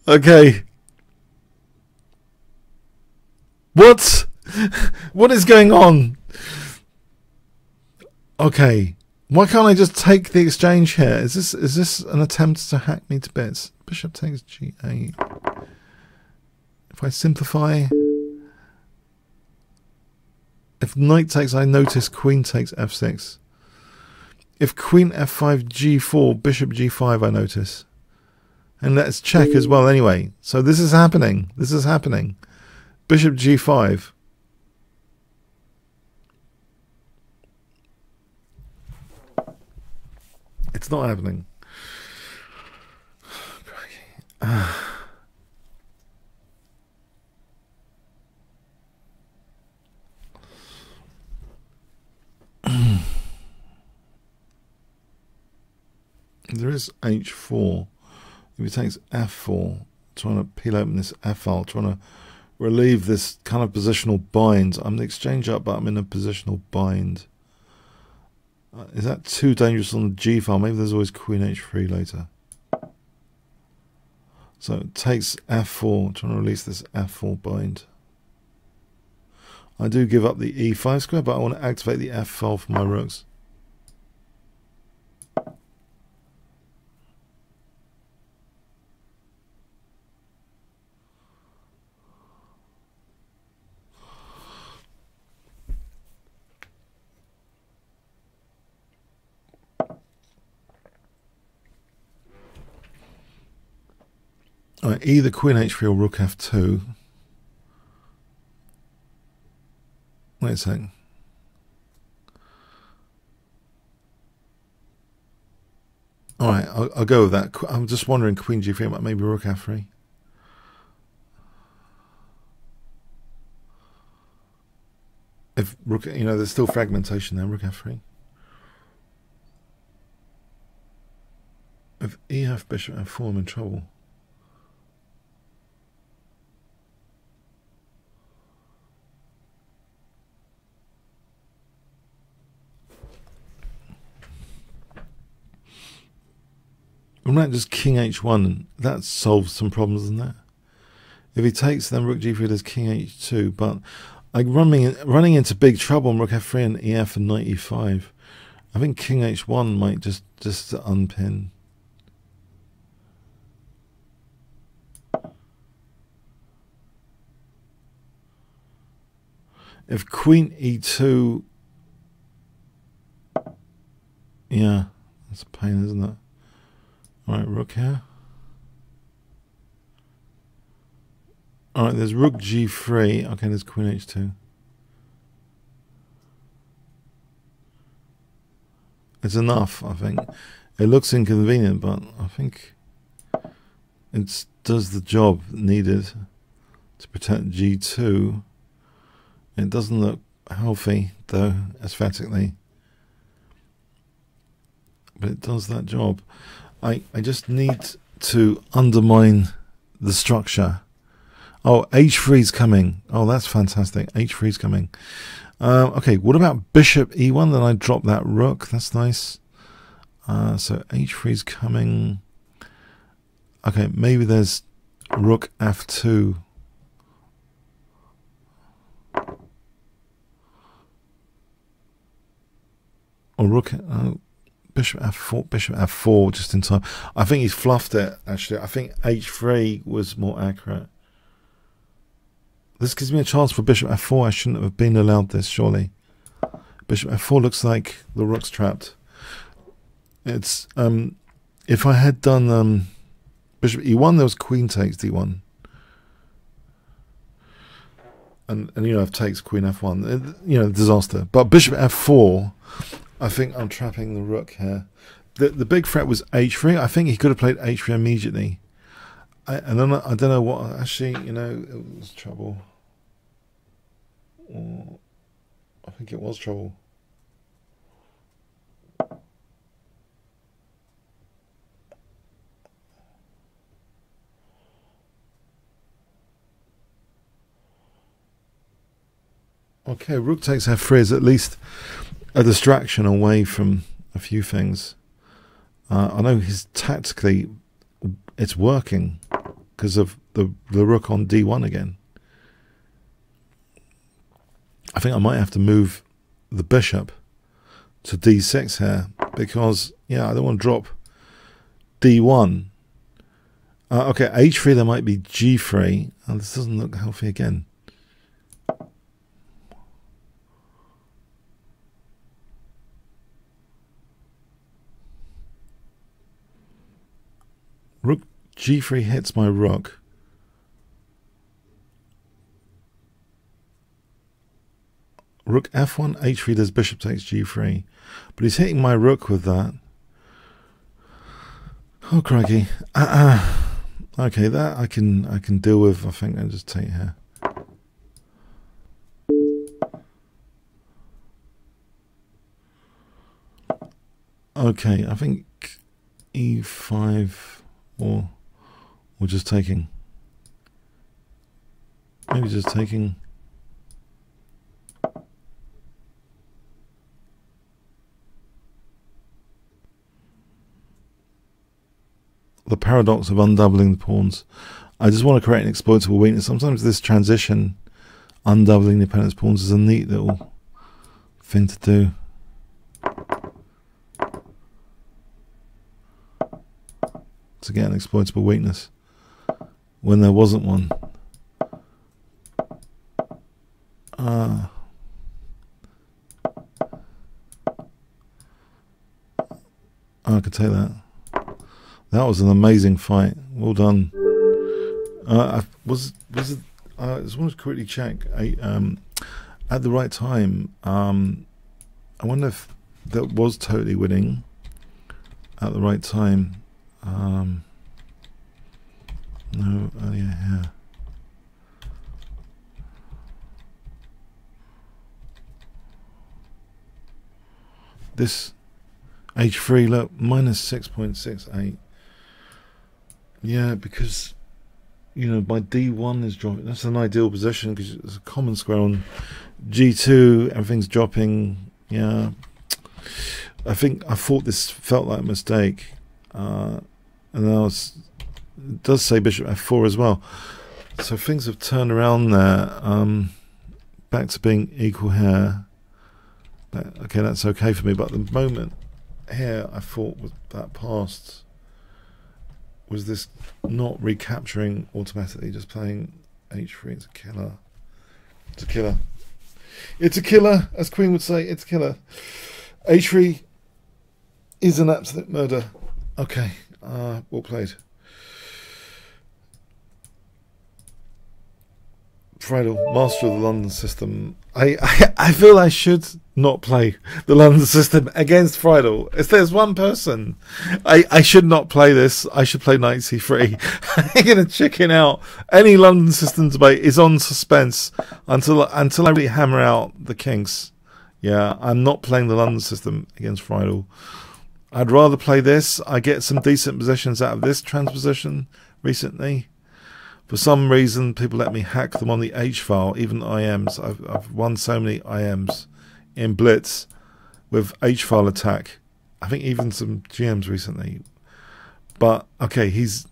Okay. What is going on? Okay. Why can't I just take the exchange here? Is this an attempt to hack me to bits? Bishop takes g8. If I simplify, if knight takes, I notice queen takes f6. If queen f5 g4, bishop g5, I notice. And let's check as well anyway. So this is happening. This is happening. Bishop g5. It's not happening. There is h4. If he takes f4, trying to peel open this f file, trying to relieve this kind of positional bind. I'm the exchange up, but I'm in a positional bind. Is that too dangerous on the g file? Maybe there's always queen h3 later. So it takes f4, trying to release this f4 bind. I do give up the e5 square, but I want to activate the f file for my rooks. Right, either queen h3 or rook f2. Wait a sec. Alright, I'll go with that. I'm just wondering, queen g3, maybe rook f3. If rook, you know, there's still fragmentation there, rook f3. If ef bishop f4, I'm in trouble. We might just king h1, and that solves some problems, doesn't that? If he takes, then rook g3 does king h2, but I'm running into big trouble on rook f3 and ef and knight e5. I think king h1 might just unpin. If queen e2, yeah, that's a pain, isn't it? Alright, rook here. Alright, there's rook g3. Okay, there's queen h2. It's enough, I think. It looks inconvenient, but I think it does the job needed to protect g2. It doesn't look healthy, though, aesthetically. But it does that job. I just need to undermine the structure. Oh, h3 is coming. Oh, that's fantastic. h3 is coming. Okay, what about bishop e1? Then I drop that rook. That's nice. So h3 is coming. Okay, maybe there's rook f2. Or rook... bishop f4 just in time. I think he's fluffed it, actually. I think h3 was more accurate. This gives me a chance for bishop f4. I shouldn't have been allowed this, surely. Bishop f4 looks like the rook's trapped. It's if I had done bishop e1, there was queen takes d1. And you know, if takes queen f1, you know, disaster. But bishop f4, I think I'm trapping the rook here. The big threat was h3. I think he could have played h3 immediately. And then I don't know what, actually, you know, it was trouble. I think it was trouble. Okay, rook takes f3 is at least a distraction away from a few things. I know he's tactically, it's working because of the rook on d1 again. I think I might have to move the bishop to d6 here because, yeah, I don't want to drop d1. Okay, h3, there might be g3. And this doesn't look healthy again. Rook g3 hits my rook. Rook f1, h3 does bishop takes g3. But he's hitting my rook with that. Oh, crikey. Okay, that I can deal with. I think I'll just take here. Okay, I think e5 or just taking. Maybe just taking. The paradox of undoubling the pawns. I just want to create an exploitable weakness. Sometimes this transition, undoubling the opponent's pawns, is a neat little thing to do. To get an exploitable weakness when there wasn't one. I could take that. That was an amazing fight. Well done. I just wanted to quickly check. At the right time. I wonder if that was totally winning at the right time. No, earlier here. This h3, look, minus 6.68. Yeah, because, you know, my d1 is dropping. That's an ideal position because it's a common square on g2. Everything's dropping. Yeah. I thought this felt like a mistake. And now it does say bishop f4 as well. So things have turned around there. Back to being equal here. Okay, that's okay for me. But the moment here I thought was that passed was this not recapturing automatically, just playing h3. It's a killer. It's a killer. It's a killer, as Queen would say. It's a killer. h3 is an absolute murder. Okay, well played. Friedel, master of the London system. I feel I should not play the London system against Friedel. If there's one person, I should not play this. I should play knight c3. I'm going to chicken out. Any London system debate is on suspense until I really hammer out the kinks. Yeah, I'm not playing the London system against Friedel. I'd rather play this. I get some decent positions out of this transposition recently. For some reason, people let me hack them on the H file, even IMs. I've won so many IMs in Blitz with H file attack. I think even some GMs recently. But okay, he's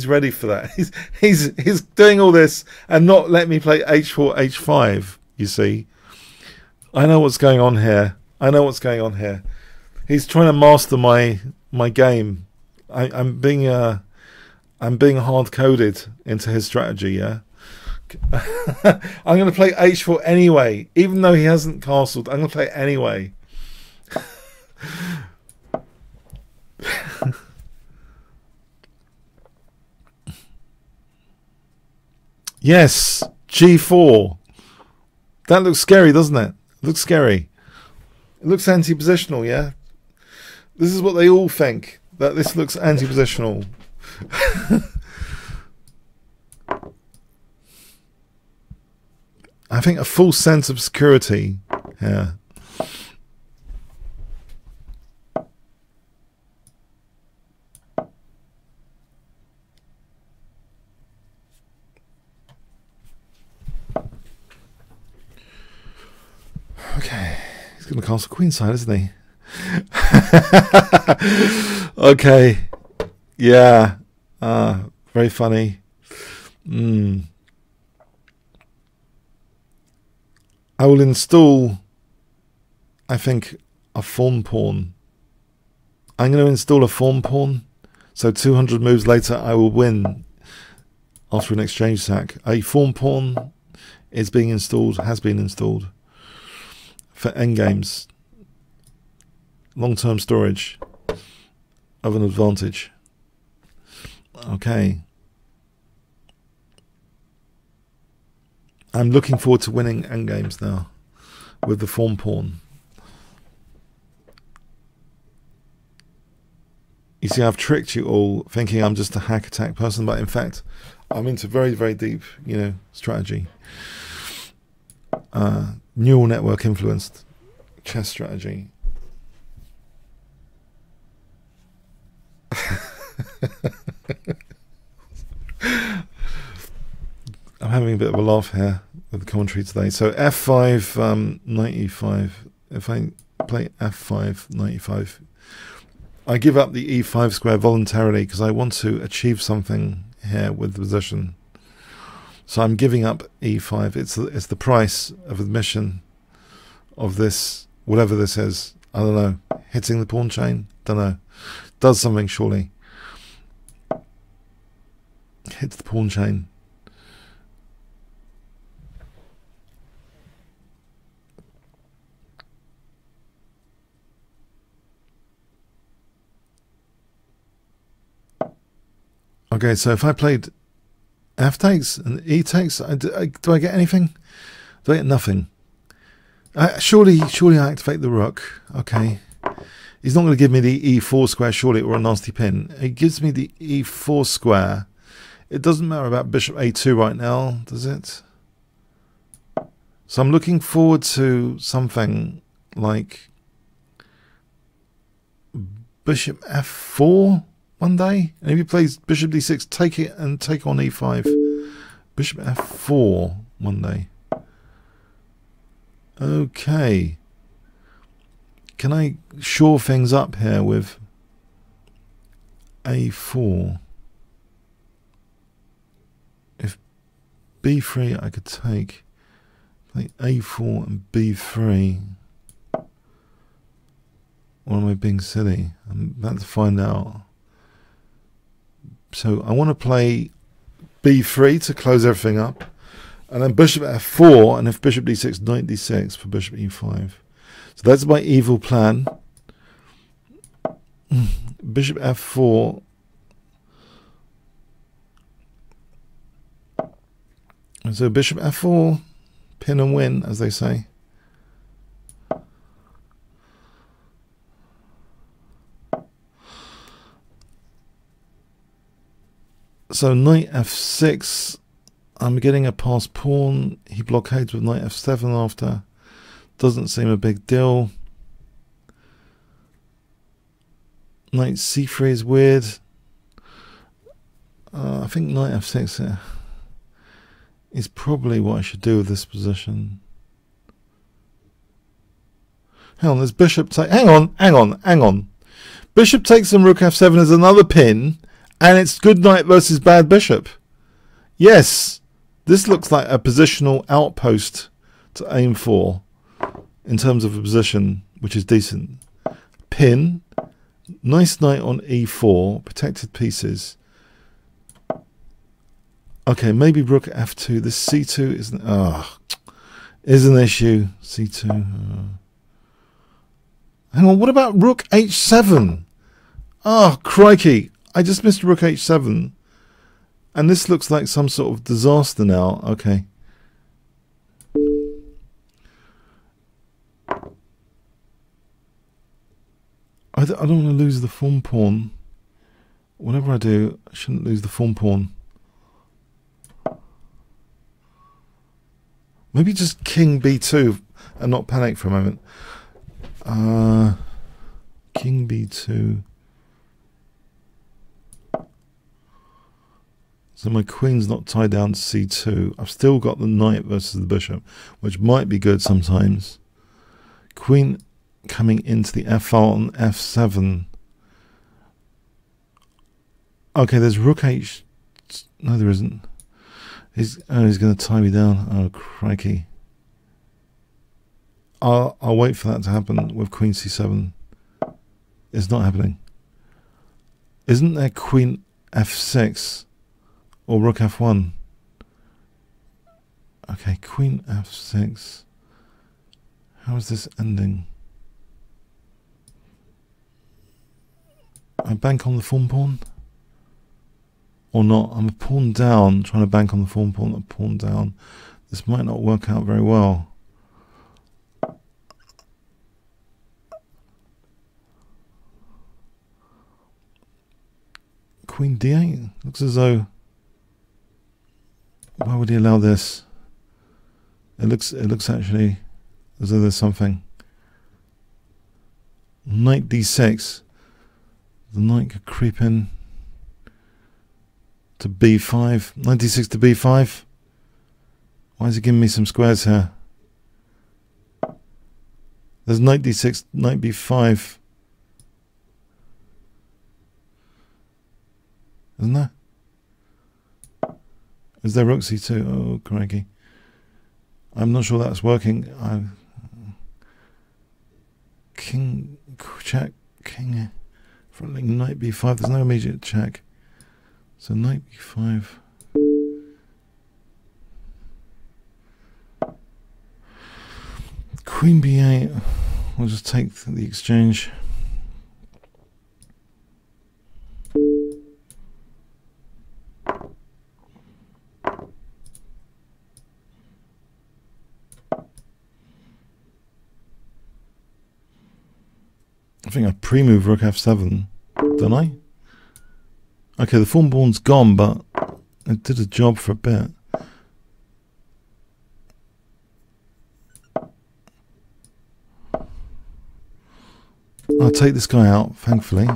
ready for that. He's doing all this and not let me play H4, H5. You see, I know what's going on here. He's trying to master my game. I'm being hard coded into his strategy. Yeah. I'm going to play h4 anyway, even though he hasn't castled. I'm going to play it anyway. Yes, g4. That looks scary, doesn't it? It looks scary. It looks anti-positional, yeah? This is what they all think, that this looks anti-positional. I think a false sense of security here. Okay, he's going to castle queenside, isn't he? Okay, yeah, very funny. I will install, I think, a fawn pawn. I'm going to install a fawn pawn, so 200 moves later I will win after an exchange sack. A fawn pawn is being installed, has been installed for endgames. Long-term storage of an advantage. Okay. I'm looking forward to winning endgames now with the fawn pawn. You see, I've tricked you all thinking I'm just a hack attack person, but in fact, I'm into very, very deep, strategy. Neural network influenced chess strategy. I'm having a bit of a laugh here with the commentary today. So f5, knight e5. If I play f5, knight e5, I give up the e5 square voluntarily because I want to achieve something here with the position. So I'm giving up e5. It's the price of admission of this, whatever this is. I don't know. Hitting the pawn chain? Don't know. Does something surely. Hits the pawn chain. Okay, so if I played f takes and e takes, do I get anything? Do I get nothing? Surely I activate the rook. Okay. He's not going to give me the e4 square, surely, or a nasty pin. He gives me the e4 square. It doesn't matter about bishop a2 right now, does it? So I'm looking forward to something like bishop f4 one day. And if he plays bishop d6, take it and take on e5. Bishop f4 one day. Okay. Can I shore things up here with a4? If b3 I could take, play a4 and b3. Or am I being silly? I'm about to find out. So I want to play b3 to close everything up. And then bishop f4, and if bishop d6, knight d6 for bishop e5. So that's my evil plan. Bishop f4. And so bishop f4, pin and win, as they say. So knight f6, I'm getting a passed pawn. He blockades with knight f7 after. Doesn't seem a big deal. Knight c3 is weird. I think knight f6 is probably what I should do with this position. Hang on, there's bishop take. Hang on. Bishop takes and rook f7 is another pin, and it's good knight versus bad bishop. Yes, this looks like a positional outpost to aim for in terms of a position which is decent. pin. Nice knight on e4. Protected pieces. Okay, maybe rook f2. This c2 isn't... is an issue. c2. Hang on, what about rook h7? Oh, crikey. I just missed rook h7. And this looks like some sort of disaster now. Okay. I don't want to lose the form pawn. Whatever I do, I shouldn't lose the form pawn. Maybe just king b2 and not panic for a moment. King b2. So my queen's not tied down to c2. I've still got the knight versus the bishop, which might be good sometimes. Queen coming into the f file on f7. Okay, there's rook h... No, there isn't. He's going to tie me down. Oh, crikey. I'll wait for that to happen with queen c7. It's not happening. Isn't there queen f6 or rook f1? Okay, queen f6. How is this ending? I bank on the form pawn? Or not? I'm a pawn down, trying to bank on the form pawn, a pawn down. This might not work out very well. Queen d8? Looks as though... Why would he allow this? It looks actually as though there's something. Knight d6. The knight could creep in to b5. Knight d6 to b5. Why is he giving me some squares here? There's knight d6, knight b5. Isn't there? Is there rook c2? Oh, crikey. I'm not sure that's working. King, check, king, frontling knight b5. There's no immediate check. So knight b5. Queen b8. We'll just take the exchange. I think I pre-move rook f7, don't I? Okay, the form pawn's gone, but it did a job for a bit. I'll take this guy out, thankfully.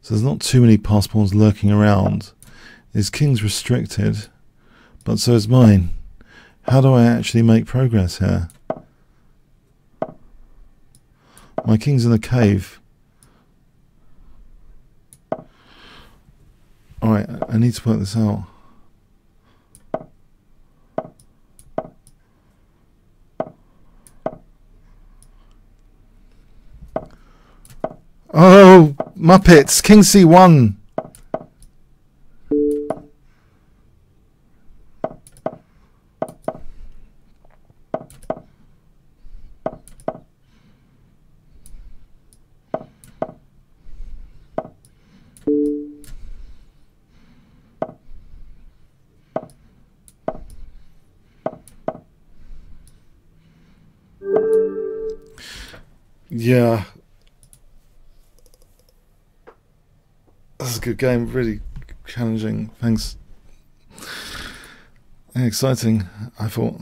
So there's not too many pass pawns lurking around. His king's restricted, but so is mine. How do I actually make progress here? My king's in a cave. Alright, I need to work this out. Oh, Muppets! King c1! Yeah. That's a good game, really challenging. Thanks. And exciting. I thought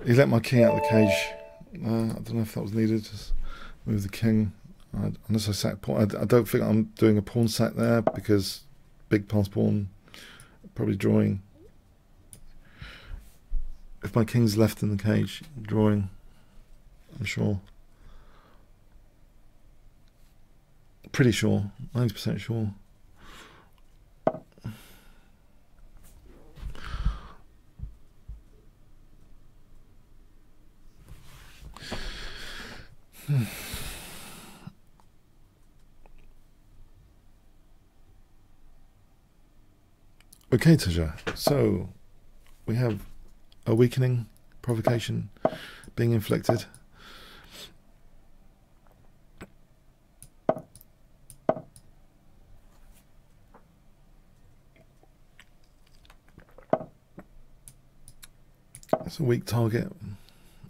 he let my king out of the cage. I don't know if that was needed. Just move the king. Unless I sack pawn. I don't think I'm doing a pawn sack there because big pass pawn, probably drawing. If my king's left in the cage, drawing, I'm sure. Pretty sure, 90% sure. Okay, Taja. So we have a weakening provocation being inflicted. It's a weak target,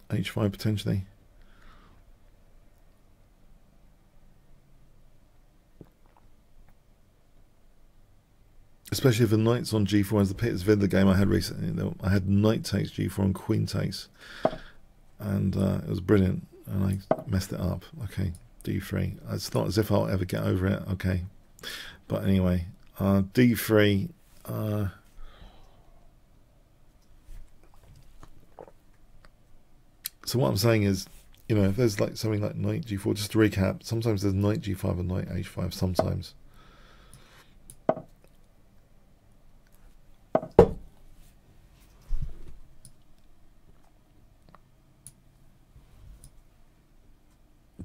h5 potentially. Especially if the knight's on g4, as the Peters vid, the game I had recently, I had knight takes g4 and queen takes, and it was brilliant, and I messed it up. Okay, d3. It's not as if I'll ever get over it. Okay, but anyway, d3. So what I'm saying is, you know, if there's like something like knight g4, just to recap, sometimes there's knight g5 and knight h5, sometimes.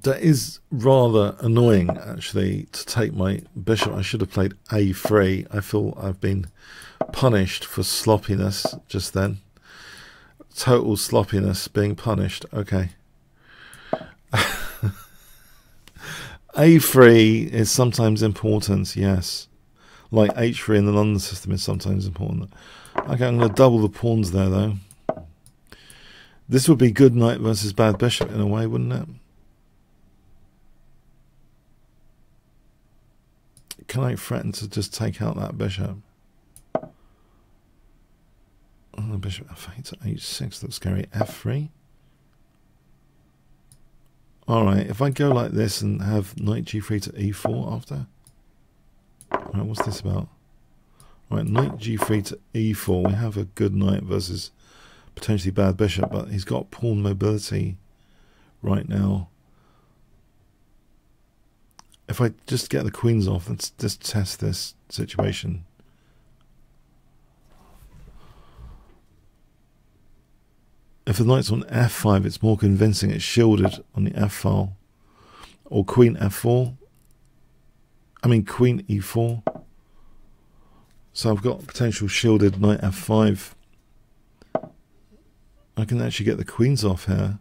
That is rather annoying, actually, to take my bishop. I should have played a3. I feel I've been punished for sloppiness just then. Total sloppiness being punished. Okay. a3 is sometimes important, yes. Like h3 in the London system is sometimes important. Okay, I'm going to double the pawns there, though. This would be good knight versus bad bishop in a way, wouldn't it? Can I threaten to just take out that bishop? Oh, bishop f8 to h6 looks scary. f3. Alright, if I go like this and have knight g3 to e4 after. Alright, what's this about? Alright, knight g3 to e4. We have a good knight versus potentially bad bishop, but he's got pawn mobility right now. If I just get the queens off, let's just test this situation. If the knight's on f5, it's more convincing. It's shielded on the f file. Or queen f4. I mean queen e4. So I've got potential shielded knight f5. I can actually get the queens off here.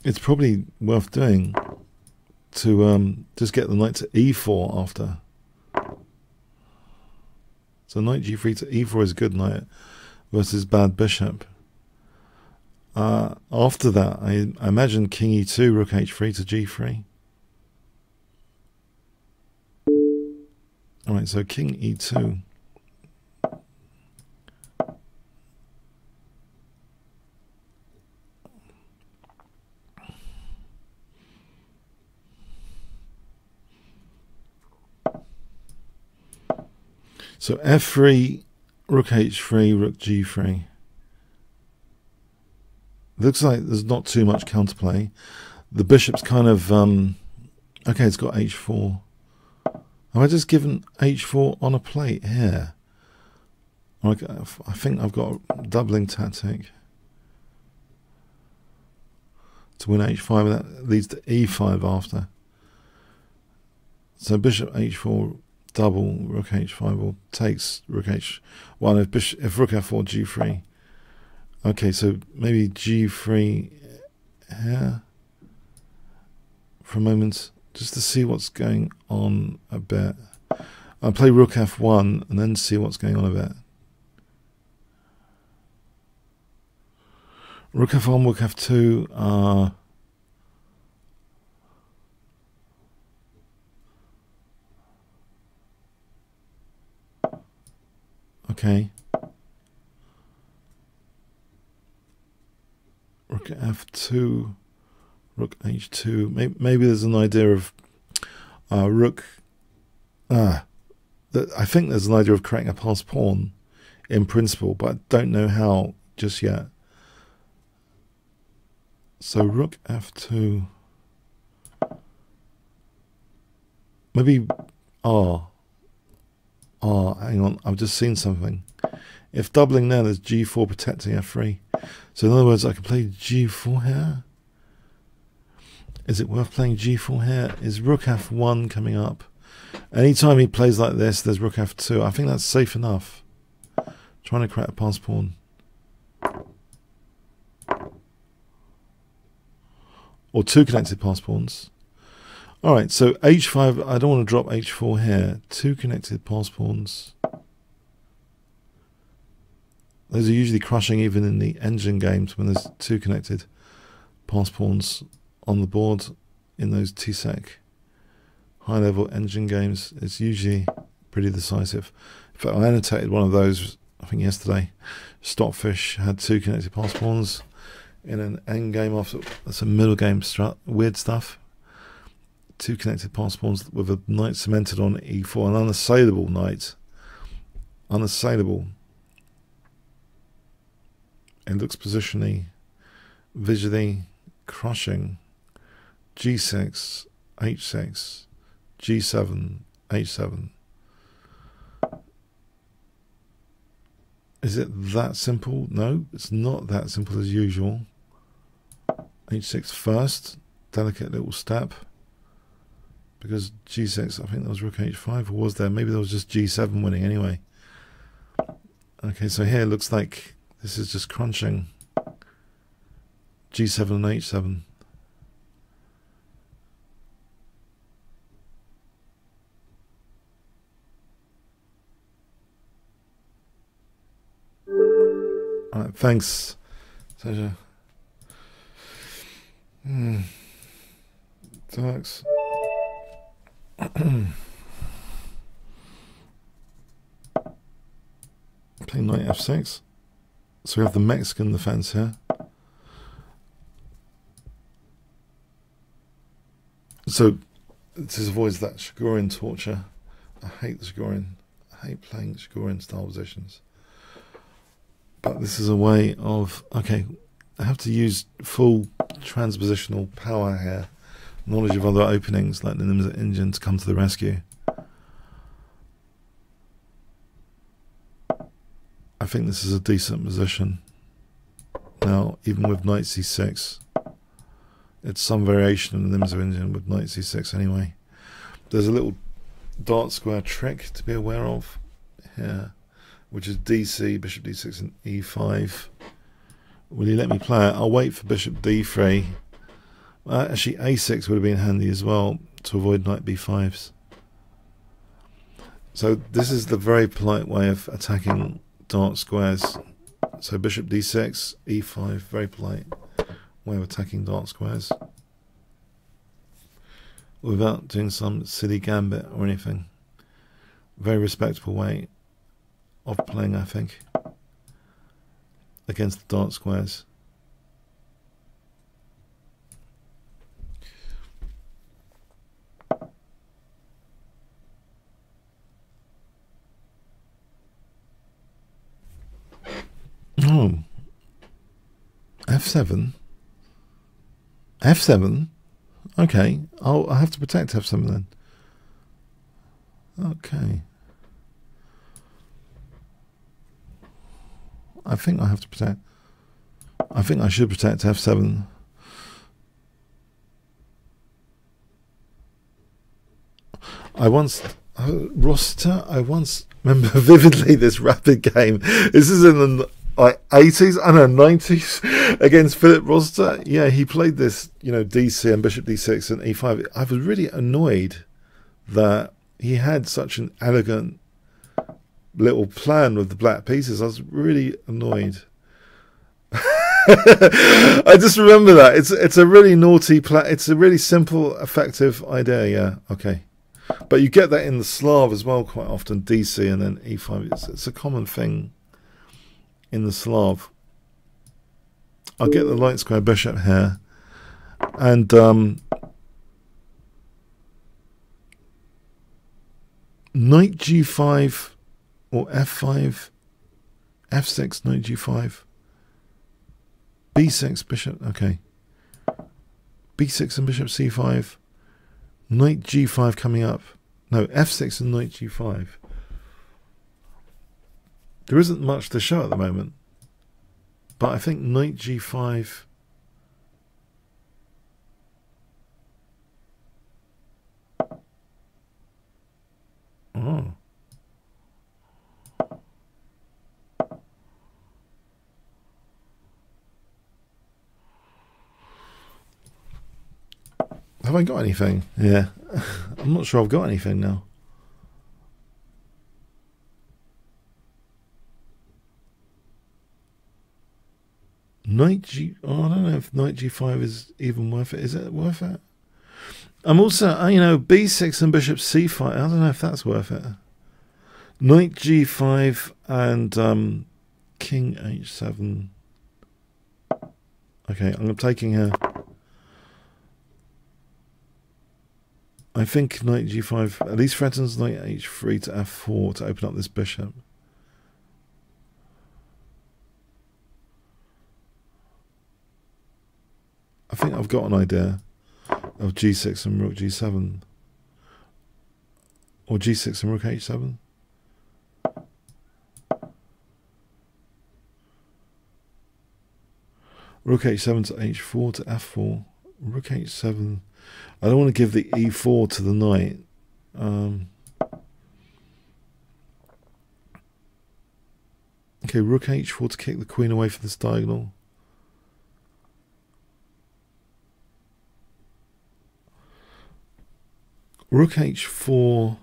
It's probably worth doing to just get the knight to e4 after. So knight g3 to e4 is good knight versus bad bishop. After that, I imagine king e2, rook h3 to g3. Alright, so king e2. So f3, rook h3, rook g3. Looks like there's not too much counterplay. The bishop's kind of okay, it's got h4. Have I just given h4 on a plate here? I think I've got a doubling tactic to win h5, and that leads to e5 after. So bishop h4 double, rook h5, or takes rook h1 if rook f4 g3. Okay, so maybe g3 here for a moment, just to see what's going on a bit. I'll play rook f1 and then see what's going on a bit. Rook f1, rook f2. Okay. Rook f2, rook h2. Maybe there's an idea of rook. I think there's an idea of creating a passed pawn in principle, but I don't know how just yet. So rook f2. Maybe hang on, I've just seen something. If doubling there, there's g4 protecting f3. So in other words, I can play g4 here. Is it worth playing g4 here? Is rook f1 coming up? Anytime he plays like this, there's rook f2. I think that's safe enough. Trying to crack a pass pawn. Or two connected pass pawns. Alright, so h5, I don't want to drop h4 here. Two connected pass pawns. Those are usually crushing even in the engine games when there's two connected pass pawns on the board in those T-Sec high level engine games. It's usually pretty decisive. In fact, I annotated one of those, I think yesterday. Stockfish had two connected pass pawns in an end game off. That's a middle game weird stuff. Two connected pass pawns with a knight cemented on e4, an unassailable knight. Unassailable. It looks positionally, visually crushing. G6, H6, G7, H7. Is it that simple? No, it's not that simple as usual. H6 first, delicate little step. Because G6, I think there was rook H5, or was there? Maybe there was just G7 winning anyway. Okay, so here it looks like this is just crunching. G7 and H7. Alright, thanks. Turks. Playing knight f6. So we have the Mexican defense here. So this avoids that Shigorian torture. I hate the Shigorian. I hate playing Shigorian style positions. But this is a way of, okay, I have to use full transpositional power here. Knowledge of other openings like the Nimza engine to come to the rescue. I think this is a decent position. Now, even with knight c6, it's some variation of the Nimza engine with knight c6 anyway. There's a little dart square trick to be aware of here, which is dc, bishop d6 and e5. Will you let me play it? I'll wait for bishop d3. Actually, a6 would have been handy as well to avoid knight b5s. So this is the very polite way of attacking dart squares. So bishop d6, e5, very polite way of attacking dart squares without doing some silly gambit or anything. Very respectable way of playing, I think, against the dart squares. Oh, f7. F7. Okay, I'll have to protect f7 then. Okay. I think I have to protect. I think I should protect f7. I once remember vividly this rapid game. This is in the like 80s, I don't know, 90s against Philip Roster. Yeah, he played this, you know, DC and bishop d6 and e5. I was really annoyed that he had such an elegant little plan with the black pieces. I was really annoyed. I just remember that. It's a really naughty plan. It's a really simple, effective idea, yeah, okay. But you get that in the Slav as well quite often, DC and then e5. It's a common thing in the Slav. I'll get the light square bishop here, and knight g5 or f5, f6, knight g5, b6, bishop, okay, b6 and bishop c5, knight g5 coming up, no, f6 and knight g5. There isn't much to show at the moment, but I think knight g5 Have I got anything? Yeah. I'm not sure I've got anything now. Knight G... Oh, I don't know if Knight G5 is even worth it. Is it worth it? I'm also, you know, B6 and Bishop C5. I don't know if that's worth it. Knight G5 and King H7. Okay, I'm taking her. I think Knight G5 at least threatens Knight H3 to F4 to open up this bishop. I think I've got an idea of G6 and Rook G7. Or G6 and Rook H7. Rook H7 to H4 to F4. Rook H7. I don't want to give the E4 to the knight. Okay, Rook H4 to kick the queen away from this diagonal. Rook H4.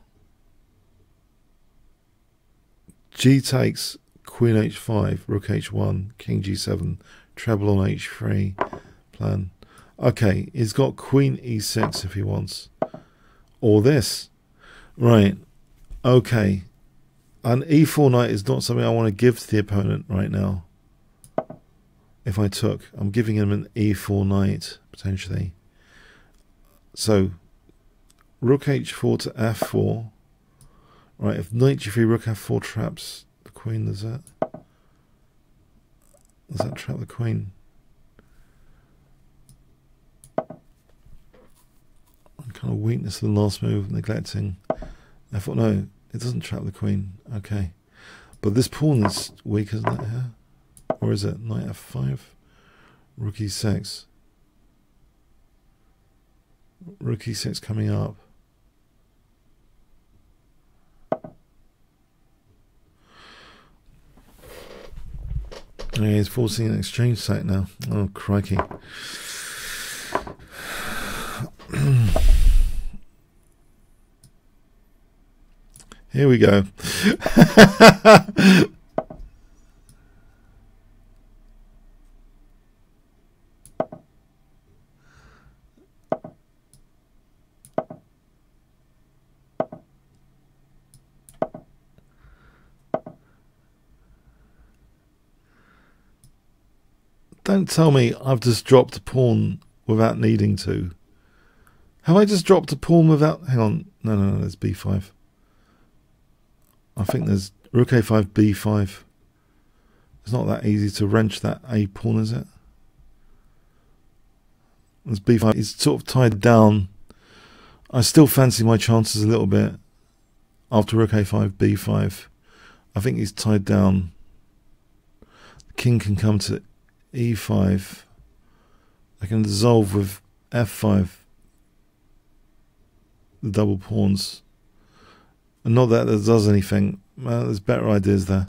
G takes, Queen H5, Rook H1, King G7, treble on H3 plan. Okay, he's got Queen E6 if he wants. Or this. Right. Okay. An E4 knight is not something I want to give to the opponent right now. If I took, I'm giving him an E4 knight, potentially. So, Rook H4 to F4. Right, if Knight G3, Rook F4 traps the Queen, does that trap the Queen? Kind of weakness in the last move, neglecting. I thought, no, it doesn't trap the Queen. Okay. But this pawn is weak, isn't it, here? Or is it Knight F5? Rook E6. Rook E6 coming up. Yeah, he's forcing an exchange site now. Oh, crikey. Here we go. Don't tell me I've just dropped a pawn without needing to. Have I just dropped a pawn without... Hang on. No, there's B5. I think there's Rook A5, B5. It's not that easy to wrench that A pawn, is it? There's B5. He's sort of tied down. I still fancy my chances a little bit after Rook A5, B5. I think he's tied down. The king can come to E5. I can dissolve with F5. The double pawns. And not that does anything. There's better ideas there.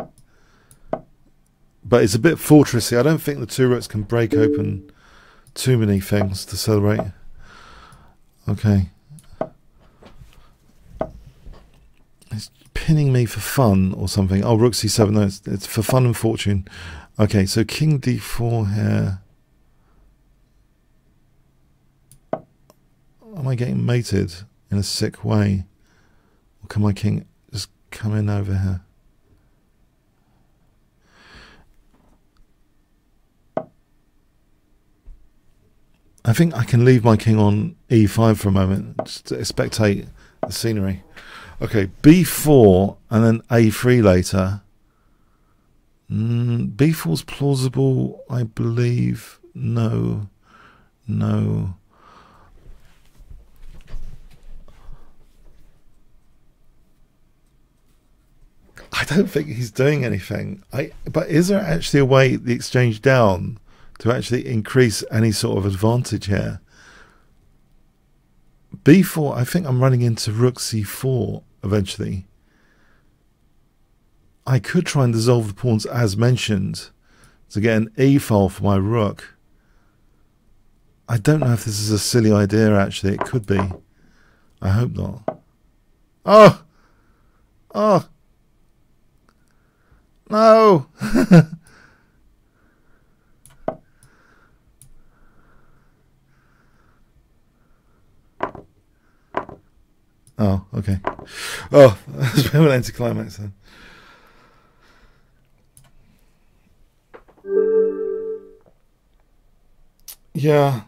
But it's a bit fortressy. I don't think the two rooks can break open too many things to celebrate. Okay. It's pinning me for fun or something. Oh, Rook C7. No, it's for fun and fortune. Okay, so King D4 here. Am I getting mated in a sick way? Or can my king just come in over here? I think I can leave my king on E5 for a moment, just to spectate the scenery. Okay, B4 and then A3 later. B4's plausible, I believe. No. I don't think he's doing anything. But is there actually a way the exchange down to actually increase any sort of advantage here? B4, I think I'm running into Rook C4 eventually. I could try and dissolve the pawns as mentioned to get an E file for my rook. I don't know if this is a silly idea, actually. It could be. I hope not. Oh! Oh! No! Oh, okay. Oh, that's a bit of an anticlimax then. Yeah.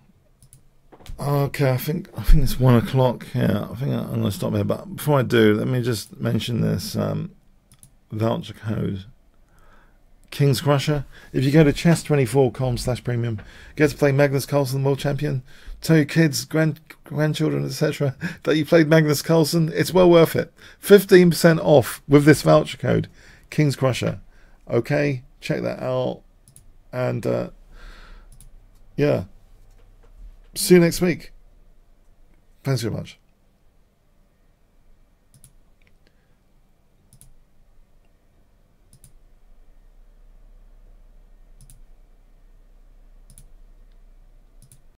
Okay, I think it's 1 o'clock. Yeah, I think I'm going to stop there. But before I do, let me just mention this voucher code. Kingscrusher. If you go to chess24.com/premium, get to play Magnus Carlsen, world champion. Tell your kids, grandchildren, etc. that you played Magnus Carlsen. It's well worth it. 15% off with this voucher code, Kingscrusher. Okay, check that out. And yeah, see you next week. Thanks very much.